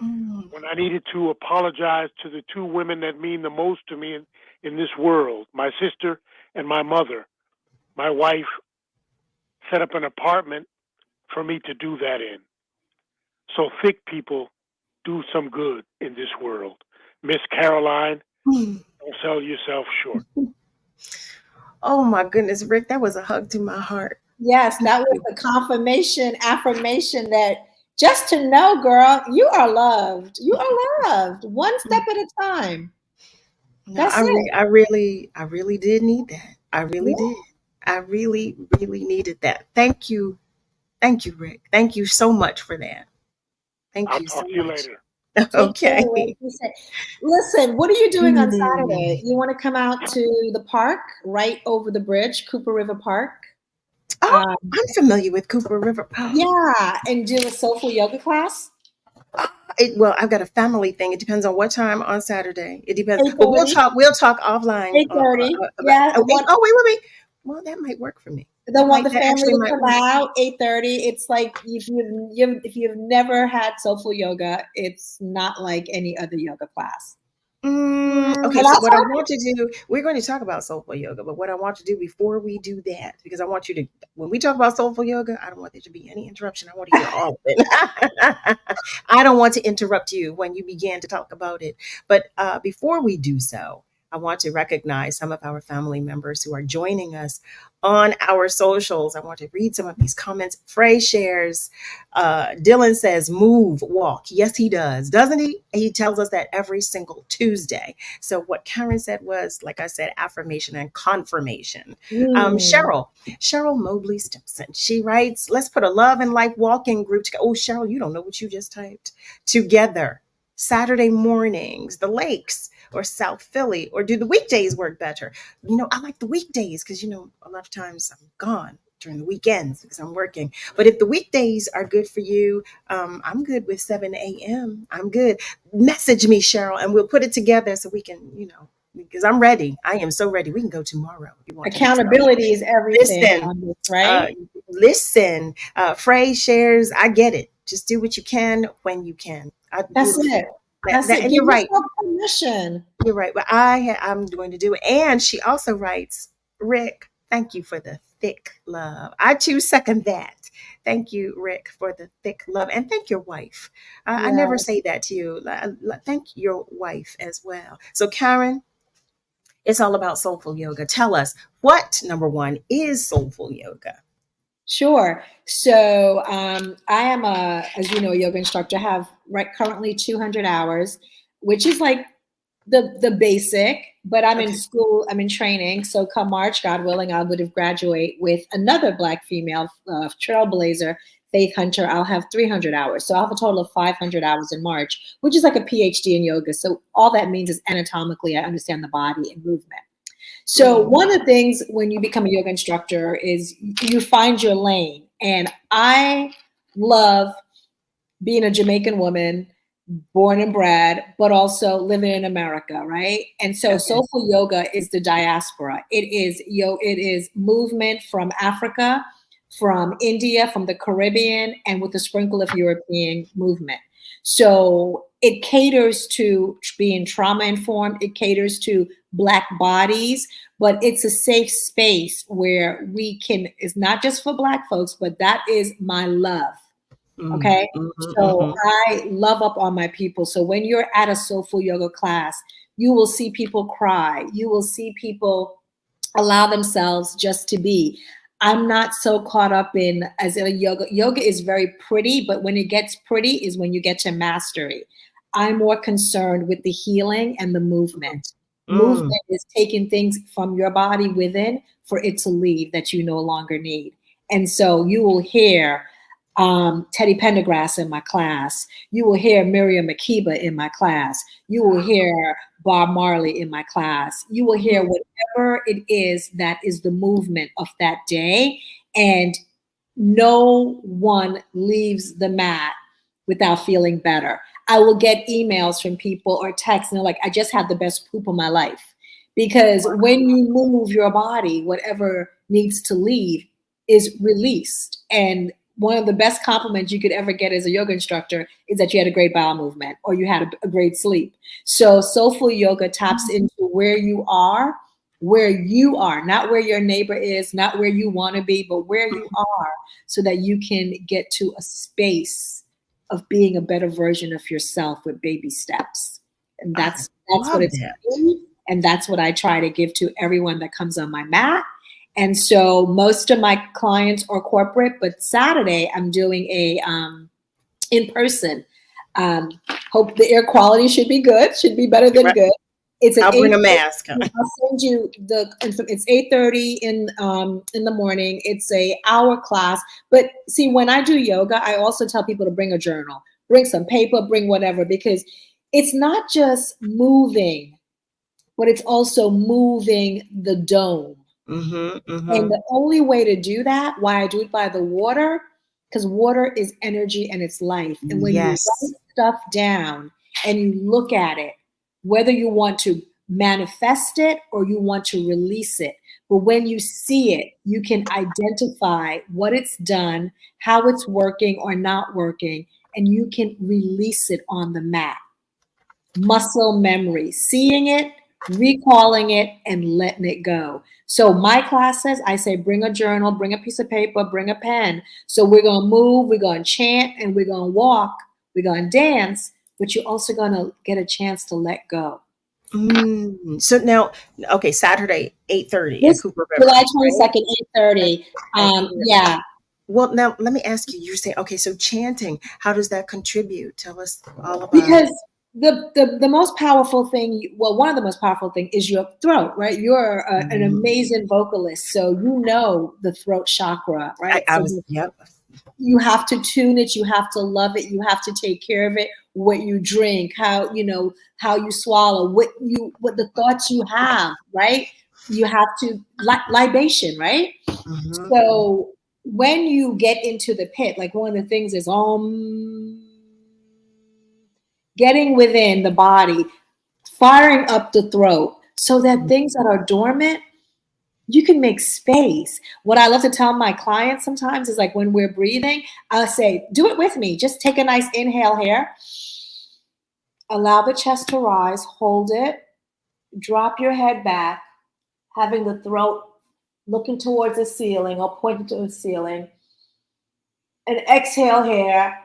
When I needed to apologize to the two women that mean the most to me in this world, my sister and my mother, my wife set up an apartment for me to do that in. So thick people do some good in this world. Miss Caroline, don't sell yourself short. Oh my goodness, Rick, that was a hug to my heart. Yes, that was a confirmation, affirmation that just to know, girl, you are loved. You are loved. One step at a time. No, I really did need that. I really did. I really needed that. Thank you. Thank you, Rick. Thank you so much for that. Thank you so much. I'll talk to you later. Okay. Listen, what are you doing on Saturday? You want to come out to the park right over the bridge, Cooper River Park? I'm familiar with Cooper River Park. Yeah, and do a soulful yoga class. Well, I've got a family thing. It depends on what time on Saturday. It depends. But we'll talk offline. 8:30. Yeah. Wait. Well, that might work for me. The That family actually will might come work. out 8:30. It's like if you've never had soulful yoga, it's not like any other yoga class. Okay, so what I want to do, we're going to talk about soulful yoga, but what I want to do before we do that, because I want you to, when we talk about soulful yoga, I don't want there to be any interruption. I want to hear all of it. I don't want to interrupt you when you begin to talk about it. But before we do so, I want to recognize some of our family members who are joining us on our socials. I want to read some of these comments. Frey shares, Dylan says, move, walk. Yes, he does. Doesn't he? He tells us that every single Tuesday. So what Karen said was, like I said, affirmation and confirmation. Cheryl Mobley Stimson, she writes, let's put a love and life walking group together. Oh, Cheryl, you don't know what you just typed. Together. Saturday mornings, the lakes, or South Philly, or do the weekdays work better? I like the weekdays because, a lot of times I'm gone during the weekends because I'm working. But if the weekdays are good for you, I'm good with 7 a.m. I'm good. Message me, Cheryl, and we'll put it together so we can, because I'm ready. I am so ready. We can go tomorrow. If you want Accountability is everything. Listen, right? Frey shares, I get it. Just do what you can when you can. That's it. And Give you're right. yourself permission. You're right. But I'm going to do it. And she also writes, Rick, thank you for the thick love. I too second that. Thank you, Rick, for the thick love. And thank your wife. I never say that to you. Thank your wife as well. So Karen, it's all about soulful yoga. Tell us what, number one, is soulful yoga? Sure. So I am as you know, a yoga instructor. I have currently 200 hours, which is like the basic, but I'm in school, I'm in training. So come March, God willing, I would have graduate with another Black female trailblazer, Faith Hunter. I'll have 300 hours. So I'll have a total of 500 hours in March, which is like a PhD in yoga. So all that means is anatomically, I understand the body and movement. So one of the things when you become a yoga instructor is you find your lane. And I love being a Jamaican woman born and bred, but also living in America, right? And so soulful yoga is the diaspora. It is movement from Africa, from India, from the Caribbean, and with a sprinkle of European movement. So it caters to being trauma informed. It caters to Black bodies, but it's a safe space where we can, it's not just for Black folks, but that is my love. Okay. So I love up on my people. So when you're at a soulful yoga class, you will see people cry. You will see people allow themselves just to be. I'm not so caught up in as in a yoga. Yoga is very pretty, but when it gets pretty is when you get to mastery. I'm more concerned with the healing and the movement. Movement is taking things from your body within for it to leave that you no longer need. And so you will hear Teddy Pendergrass in my class. You will hear Miriam Makeba in my class. You will hear Bob Marley in my class. You will hear whatever it is that is the movement of that day. And no one leaves the mat without feeling better. I will get emails from people or texts and they're like, I just had the best poop of my life. Because when you move your body, whatever needs to leave is released. And one of the best compliments you could ever get as a yoga instructor is that you had a great bowel movement or you had a great sleep. So soulful yoga taps into where you are, not where your neighbor is, not where you want to be, but where you are, so that you can get to a space of being a better version of yourself with baby steps. And that's what it's doing. And that's what I try to give to everyone that comes on my mat. And so most of my clients are corporate, but Saturday I'm doing a in-person. Hope the air quality should be good, should be better than good. It's an I'll bring a mask. I'll send you it's 8:30 in the morning. It's an hour class. But see, when I do yoga, I also tell people to bring a journal, bring some paper, bring whatever, because it's not just moving, but it's also moving the dome. And the only way to do that, why I do it by the water, because water is energy and it's life. And when you write stuff down and you look at it, whether you want to manifest it or you want to release it, but when you see it, you can identify what it's done, how it's working or not working, and you can release it on the mat. Muscle memory, seeing it, recalling it, and letting it go. So my classes, I say, bring a journal, bring a piece of paper, bring a pen. So we're going to move, we're going to chant, and we're going to walk, we're going to dance, but you're also going to get a chance to let go. So now, okay, Saturday, 8:30 at Cooper River. July 22nd, 8:30. Yeah. Well, now let me ask you, you're saying, okay, so chanting, how does that contribute? Tell us all about because it. the most powerful thing, one of the most powerful thing is your throat, right? You're an amazing vocalist, so you know the throat chakra, right? You have to tune it, you have to love it, you have to take care of it. What you drink, how you swallow, what the thoughts you have, right? You have to libation, right? So when you get into the pit, like one of the things is getting within the body, firing up the throat so that things that are dormant, you can make space. What I love to tell my clients sometimes is like when we're breathing, I'll say, do it with me. Just take a nice inhale here. Allow the chest to rise, hold it, drop your head back, having the throat looking towards the ceiling or pointing to the ceiling. And exhale here.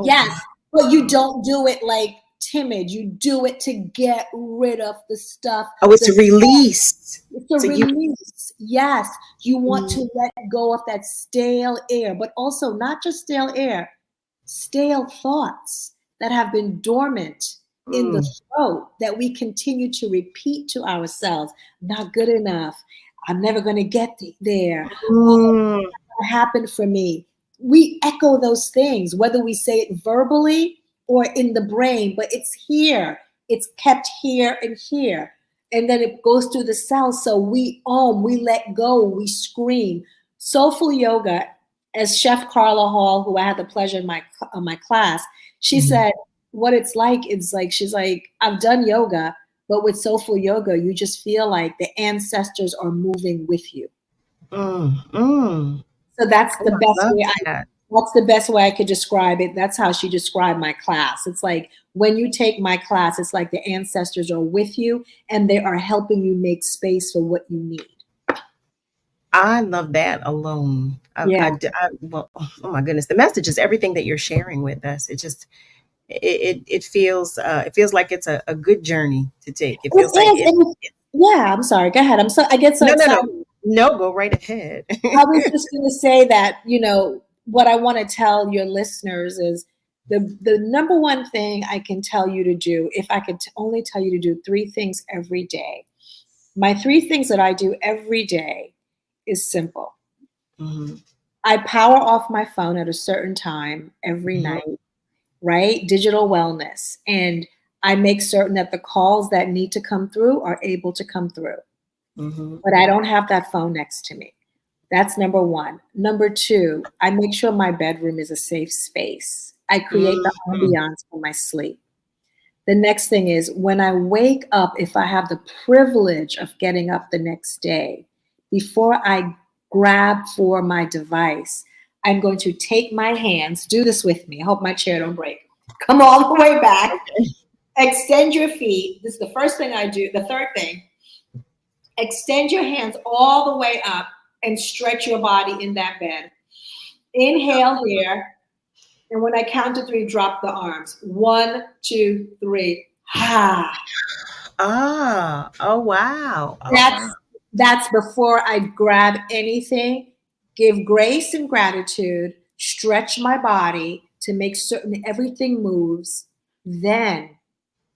Yes, but you don't do it like timid. You do it to get rid of the stuff. Oh, it's a release. It's a release. Yes, you want to let go of that stale air, but also not just stale air, stale thoughts that have been dormant in the throat that we continue to repeat to ourselves. Not good enough. I'm never going to get there. What happened for me? We echo those things, whether we say it verbally or in the brain, but it's here. It's kept here and here. And then it goes through the cells. So we let go, we scream. Soulful yoga as Chef Carla Hall, who I had the pleasure in my class, she said, what it's like is like, she's like, I've done yoga, but with soulful yoga, you just feel like the ancestors are moving with you. So that's the best way that's the best way I could describe it. That's how she described my class. It's like when you take my class, it's like the ancestors are with you and they are helping you make space for what you need. I love that alone. Well, oh my goodness, the message is everything that you're sharing with us. It just, it feels like it's a good journey to take. It feels yeah, I'm sorry. Go ahead. I get so excited. No, go right ahead. I was just going to say that, what I want to tell your listeners is the number one thing I can tell you to do, if I could only tell you to do 3 things every day. My 3 things that I do every day is simple. I power off my phone at a certain time every night, right? Digital wellness. And I make certain that the calls that need to come through are able to come through. But I don't have that phone next to me. That's number 1. Number 2, I make sure my bedroom is a safe space. I create the ambiance for my sleep. The next thing is when I wake up, if I have the privilege of getting up the next day, before I grab for my device, I'm going to take my hands, do this with me. I hope my chair don't break. Come all the way back. Extend your feet. This is the first thing I do. The third thing, extend your hands all the way up and stretch your body in that bed. Inhale here. And when I count to 3, drop the arms. 1, 2, 3. Ha. Oh, wow. That's before I grab anything. Give grace and gratitude. Stretch my body to make certain everything moves. Then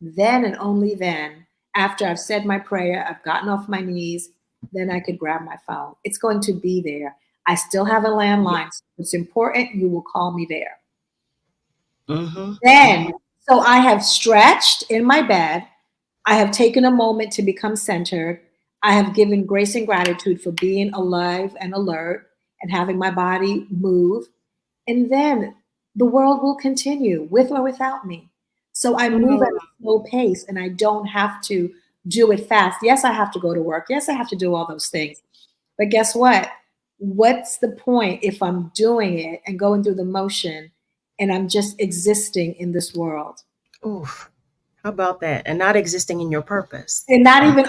and only then, after I've said my prayer, I've gotten off my knees, then I could grab my phone. It's going to be there. I still have a landline. So if it's important, you will call me there. Then, so I have stretched in my bed. I have taken a moment to become centered. I have given grace and gratitude for being alive and alert and having my body move. And then the world will continue with or without me. So I move at a slow pace and I don't have to do it fast. Yes, I have to go to work. Yes, I have to do all those things. But guess what? What's the point if I'm doing it and going through the motion and I'm just existing in this world? Oof. How about that? And not existing in your purpose. And not even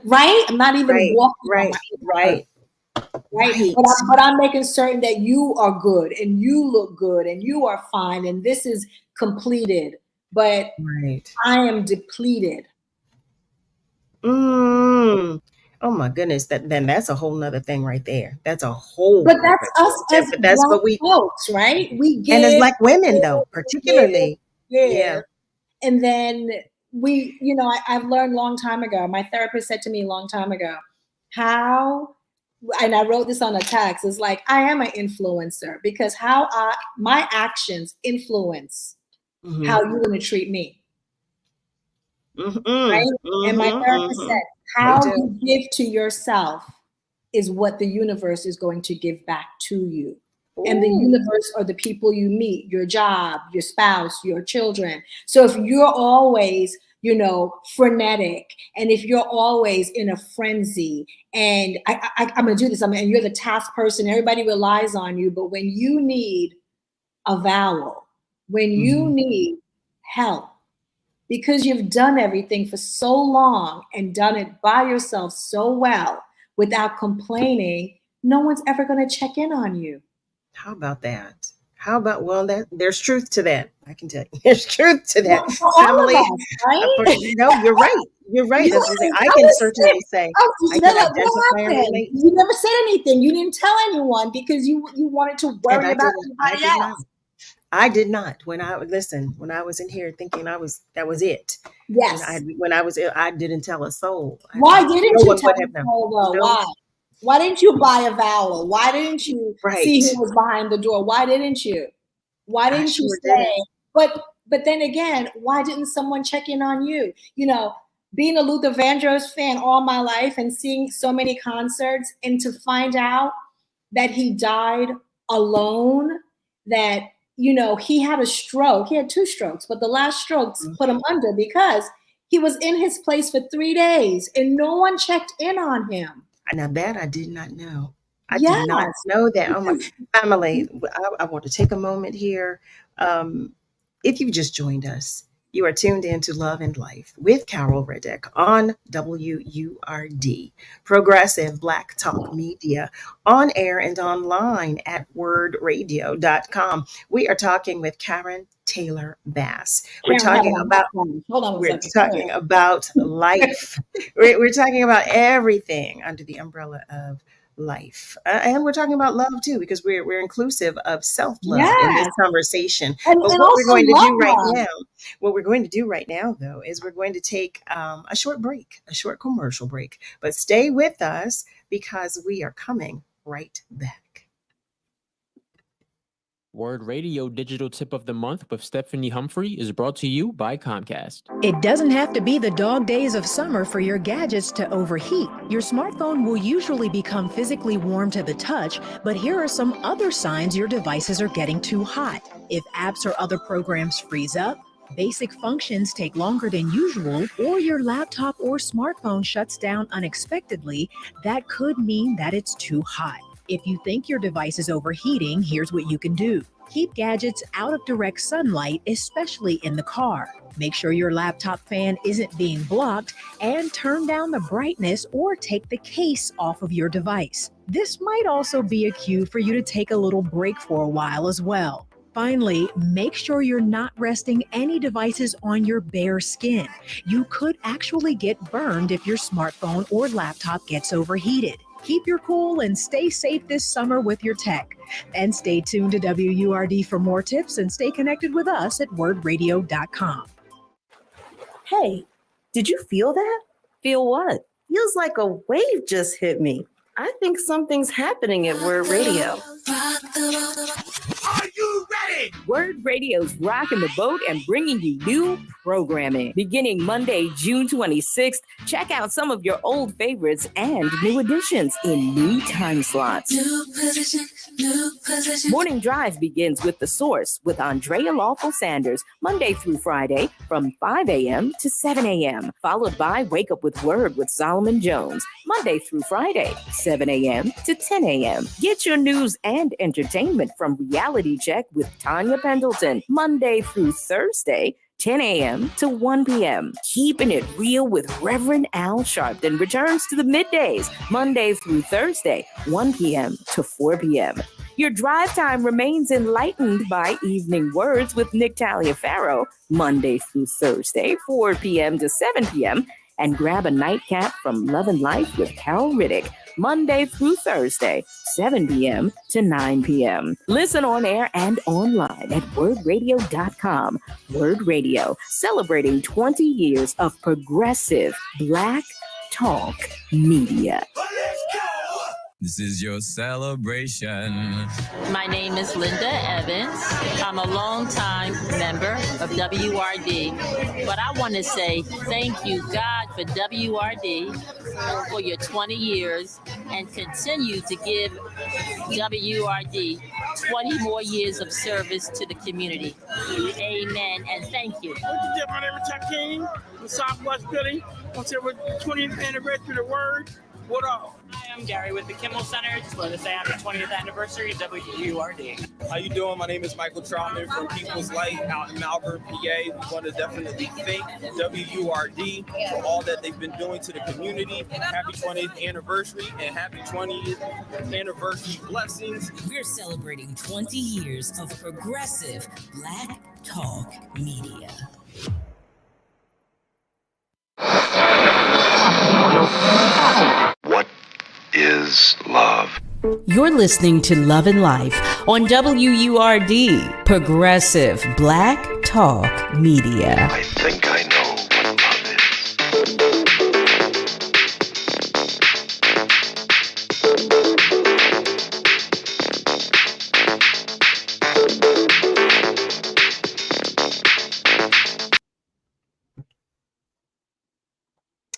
right? I'm not even walking right. Right. But I'm making certain that you are good and you look good and you are fine and this is completed. But I am depleted. Oh my goodness. Then that's a whole nother thing right there. That's a whole. But that's us as Black folks, right? We give, and as Black women though, particularly. Yeah. And then we, I've learned a long time ago. My therapist said to me a long time ago, and I wrote this on a text, it's like, I am an influencer because my actions influence how you're going to treat me. Right? And my therapist said, how you give to yourself is what the universe is going to give back to you. And the universe are the people you meet, your job, your spouse, your children. So if you're always, frenetic, and if you're always in a frenzy, and I'm going to do this, and you're the task person, everybody relies on you. But when you need a vowel, when you need help, because you've done everything for so long and done it by yourself so well without complaining, no one's ever going to check in on you. How about that? There's truth to that. I can tell you. There's truth to that. Family, right? No, you're right. You're right. I can certainly say. I can identify and relate. You never said anything. You didn't tell anyone because you wanted to worry about everybody else. I did not. When I was in here thinking that was it. Yes. When I was ill, I didn't tell a soul. Why didn't you tell a soul though? Why? Why didn't you buy a vowel? Why didn't you see who was behind the door? Why didn't you? Why didn't you say? But then again, why didn't someone check in on you? Being a Luther Vandross fan all my life and seeing so many concerts, and to find out that he died alone that, you know, he had a stroke. He had 2 strokes, but the last strokes put him under because he was in his place for 3 days and no one checked in on him. Now that I did not know. I Yes. did not know that. Oh my family, I want to take a moment here. If you just joined us, you are tuned in to Love and Life with Carol Riddick on WURD, Progressive Black Talk Media, on air and online at wordradio.com. We are talking with Karen Taylor Bass. We're talking about life. We're talking about everything under the umbrella of life, and we're talking about love too, because we're inclusive of self-love in this conversation. But what we're going to do right now, though, is we're going to take a short commercial break. But stay with us because we are coming right back. Word Radio Digital Tip of the Month with Stephanie Humphrey is brought to you by Comcast. It doesn't have to be the dog days of summer for your gadgets to overheat. Your smartphone will usually become physically warm to the touch, but here are some other signs your devices are getting too hot. If apps or other programs freeze up, basic functions take longer than usual, or your laptop or smartphone shuts down unexpectedly, that could mean that it's too hot. If you think your device is overheating, here's what you can do. Keep gadgets out of direct sunlight, especially in the car. Make sure your laptop fan isn't being blocked, and turn down the brightness or take the case off of your device. This might also be a cue for you to take a little break for a while as well. Finally, make sure you're not resting any devices on your bare skin. You could actually get burned if your smartphone or laptop gets overheated. Keep your cool and stay safe this summer with your tech. And stay tuned to WURD for more tips and stay connected with us at wordradio.com. Hey, did you feel that? Feel what? Feels like a wave just hit me. I think something's happening at Word Radio. Are you ready? Word Radio's rocking the boat and bringing you new programming. Beginning Monday, June 26th, check out some of your old favorites and new additions in new time slots. New position, new position. Morning Drive begins with The Source with Andrea Lawful Sanders, Monday through Friday from 5 a.m. to 7 a.m., followed by Wake Up with Word with Solomon Jones, Monday through Friday, 7 a.m. to 10 a.m. Get your news and entertainment from Reality Check with Tanya Pendleton, Monday through Thursday, 10 a.m. to 1 p.m. Keeping it real with Reverend Al Sharpton returns to the middays, Monday through Thursday, 1 p.m. to 4 p.m. Your drive time remains enlightened by Evening Words with Nick Taliaferro, Monday through Thursday, 4 p.m. to 7 p.m. And grab a nightcap from Love and Life with Carol Riddick, Monday through Thursday, 7 p.m. to 9 p.m. Listen on air and online at wordradio.com. Word Radio, celebrating 20 years of progressive Black talk media. This is your celebration. My name is Linda Evans. I'm a longtime member of WRD, but I want to say thank you, God, for WRD for your 20 years and continue to give WRD 20 more years of service to the community. Amen, and thank you. My name is Takeem from Southwest Philly. I'm here with the 20th anniversary of WURD. What up? Hi, I'm Gary with the Kimmel Center. Just wanted to say happy 20th anniversary of WURD. How you doing? My name is Michael Troutman from People's Light out in Malvern, PA. We want to definitely thank WURD for all that they've been doing to the community. Happy 20th anniversary and happy 20th anniversary blessings. We're celebrating 20 years of progressive Black talk media. What is love? You're listening to Love and Life on WURD, Progressive Black Talk Media. I think I know what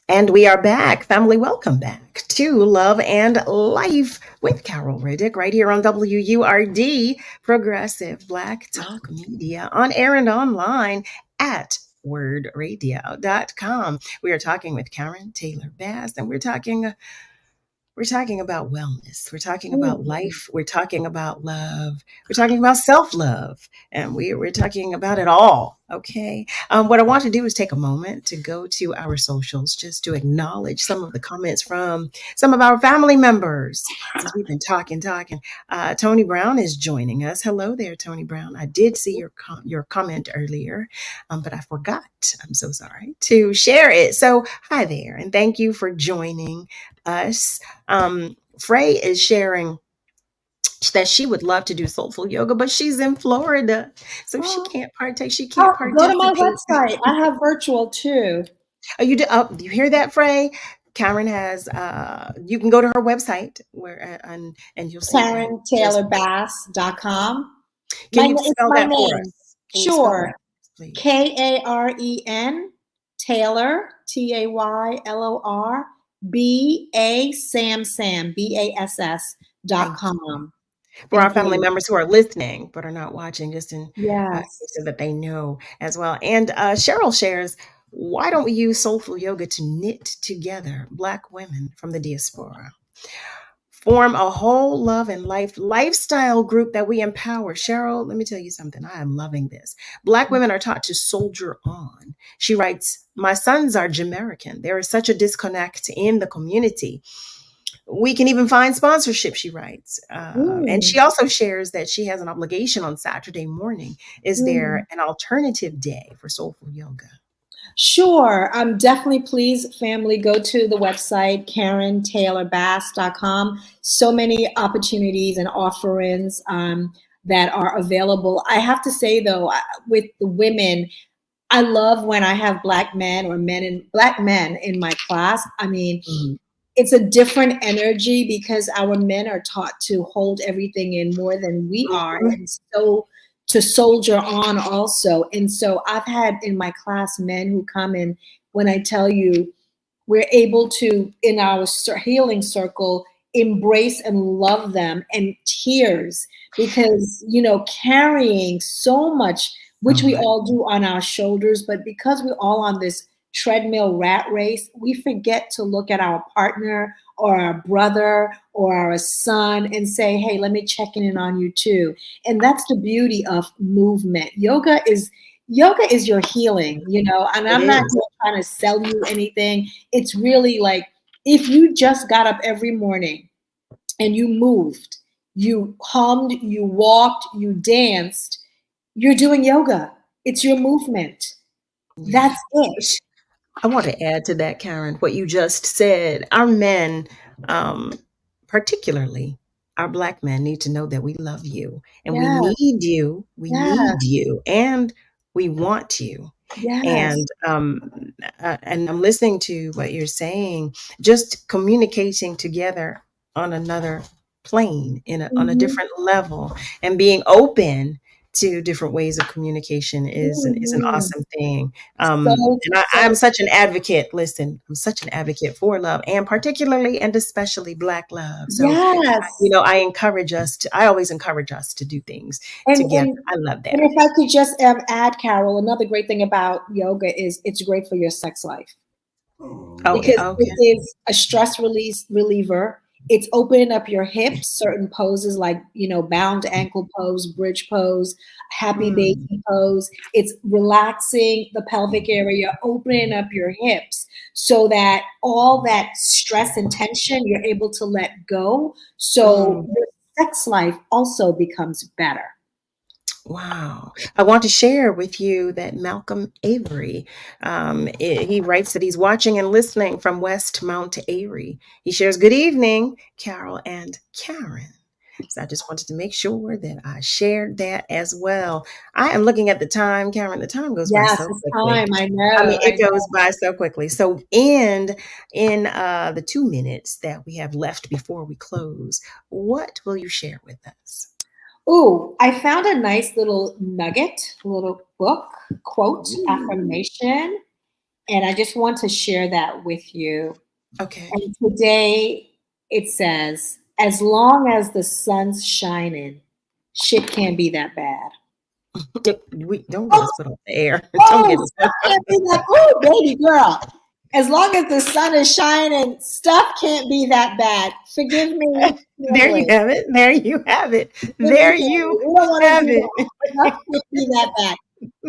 And we are back. Family, welcome back to Love and Life with Carol Riddick right here on WURD, Progressive Black Talk Media, on air and online at wordradio.com. We are talking with Karen Taylor Bass, and we're talking about wellness. We're talking about life. We're talking about love. We're talking about self-love. And we're talking about it all. Okay. What I want to do is take a moment to go to our socials just to acknowledge some of the comments from some of our family members. Since we've been talking. Tony Brown is joining us. Hello there, Tony Brown. I did see your comment earlier, but I forgot. I'm so sorry to share it. So hi there. And thank you for joining us. Frey is sharing that she would love to do soulful yoga, but she's in Florida, so she can't partake. She can't Go to my participate. website. I have virtual too. Oh, you do? Oh, you hear that, Frey? Karen has. You can go to her website where and you'll see KarenTaylorBass.com. Can you spell that for us? Sure. Karen Taylor TaylorBass BASS.com. For our family members who are listening but are not watching, just in yes, so that they know as well. And Cheryl shares, why don't we use soulful yoga to knit together Black women from the diaspora? Form a whole love and lifestyle group that we empower. Cheryl, let me tell you something. I am loving this. Black women are taught to soldier on. She writes, my sons are Jamaican. There is such a disconnect in the community. We can even find sponsorship, she writes. And she also shares that she has an obligation on Saturday morning. Is there an alternative day for soulful yoga? Sure. Definitely, please, family, go to the website, KarenTaylorBass.com. So many opportunities and offerings that are available. I have to say, though, with the women, I love when I have Black men or Black men in my class. I mean, it's a different energy because our men are taught to hold everything in more than we are. And so to soldier on also. And so I've had in my class men who come in, when I tell you, we're able to, in our healing circle, embrace and love them, and tears, because, carrying so much, which we all do on our shoulders, but because we're all on this treadmill rat race, we forget to look at our partner or our brother or our son and say, hey, let me check in on you too. And that's the beauty of movement. Yoga is your healing, and I'm not trying to sell you anything. It's really like, if you just got up every morning and you moved, you hummed, you walked, you danced, you're doing yoga. It's your movement. That's it. I want to add to that, Karen, what you just said. Our men, particularly our Black men, need to know that we love you and we need you. We need you, and we want you. And I'm listening to what you're saying, just communicating together on another plane, on a different level, and being open to different ways of communication is an awesome thing. And I'm such an advocate. Listen, I'm such an advocate for love, and particularly and especially Black love. So, I always encourage us to do things together. I love that. And if I could just add, Carol, another great thing about yoga is it's great for your sex life. Because it is a stress reliever. It's opening up your hips, certain poses like, bound ankle pose, bridge pose, happy baby pose. It's relaxing the pelvic area, opening up your hips so that all that stress and tension, you're able to let go. So your sex life also becomes better. Wow. I want to share with you that Malcolm Avery, he writes that he's watching and listening from West Mount Airy. He shares, good evening, Carol and Karen. So I just wanted to make sure that I shared that as well. I am looking at the time, Karen. The time goes by so quickly. I know. I mean, it goes by so quickly. So in the 2 minutes that we have left before we close, what will you share with us? Ooh, I found a nice little nugget, little book, quote, affirmation, and I just want to share that with you. Okay. And today it says, as long as the sun's shining, shit can't be that bad. Don't get us put on the air. Oh, Don't get us put can't be like, oh, baby girl. As long as the sun is shining, stuff can't be that bad. Forgive me. There you have it. There you have it. There you have it. Stuff can't be that bad.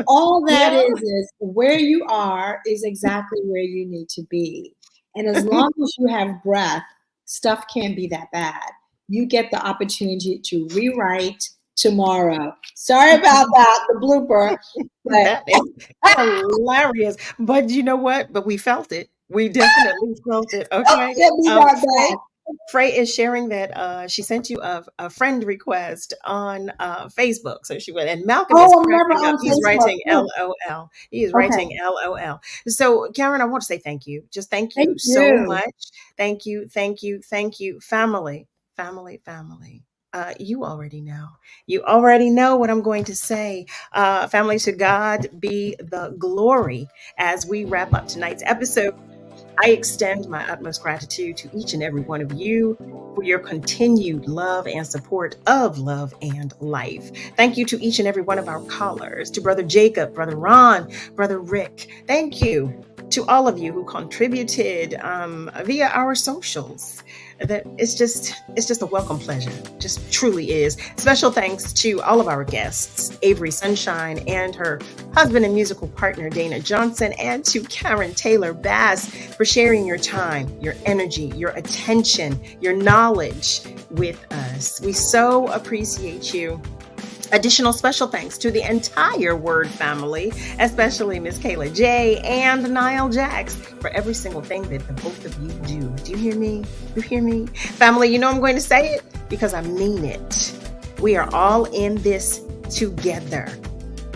All that is where you are is exactly where you need to be. And as long as you have breath, stuff can't be that bad. You get the opportunity to rewrite tomorrow. Sorry about that, the blooper. That is hilarious. But you know what? But we felt it. We definitely felt it. Okay. Frey is sharing that she sent you a friend request on Facebook. So she went, and Malcolm is cracking up. He's writing LOL. He is writing LOL. So Karen, I want to say thank you. Just thank you so much. Thank you. Family. You already know. You already know what I'm going to say. Family, to God be the glory. As we wrap up tonight's episode, I extend my utmost gratitude to each and every one of you for your continued love and support of Love and Life. Thank you to each and every one of our callers, to Brother Jacob, Brother Ron, Brother Rick. Thank you to all of you who contributed via our socials. That it's just a welcome pleasure. Just truly is. Special thanks to all of our guests, Avery Sunshine and her husband and musical partner, Dana Johnson, and to Karen Taylor Bass for sharing your time, your energy, your attention, your knowledge with us. We so appreciate you. Additional special thanks to the entire WURD family, especially Miss Kayla J. and Niall Jax for every single thing that the both of you do. Do you hear me? You hear me? Family, you know I'm going to say it because I mean it. We are all in this together.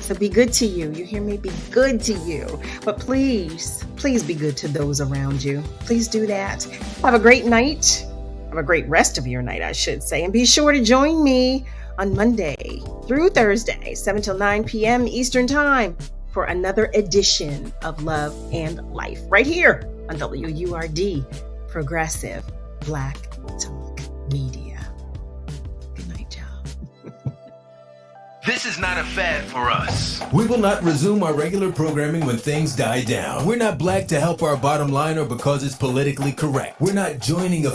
So be good to you. You hear me? Be good to you. But please be good to those around you. Please do that. Have a great night. Have a great rest of your night, I should say. And be sure to join me on Monday through Thursday, 7 till 9 p.m. Eastern Time for another edition of Love and Life right here on WURD, Progressive Black Talk Media. Good night, y'all. This is not a fad for us. We will not resume our regular programming when things die down. We're not black to help our bottom line or because it's politically correct. We're not joining a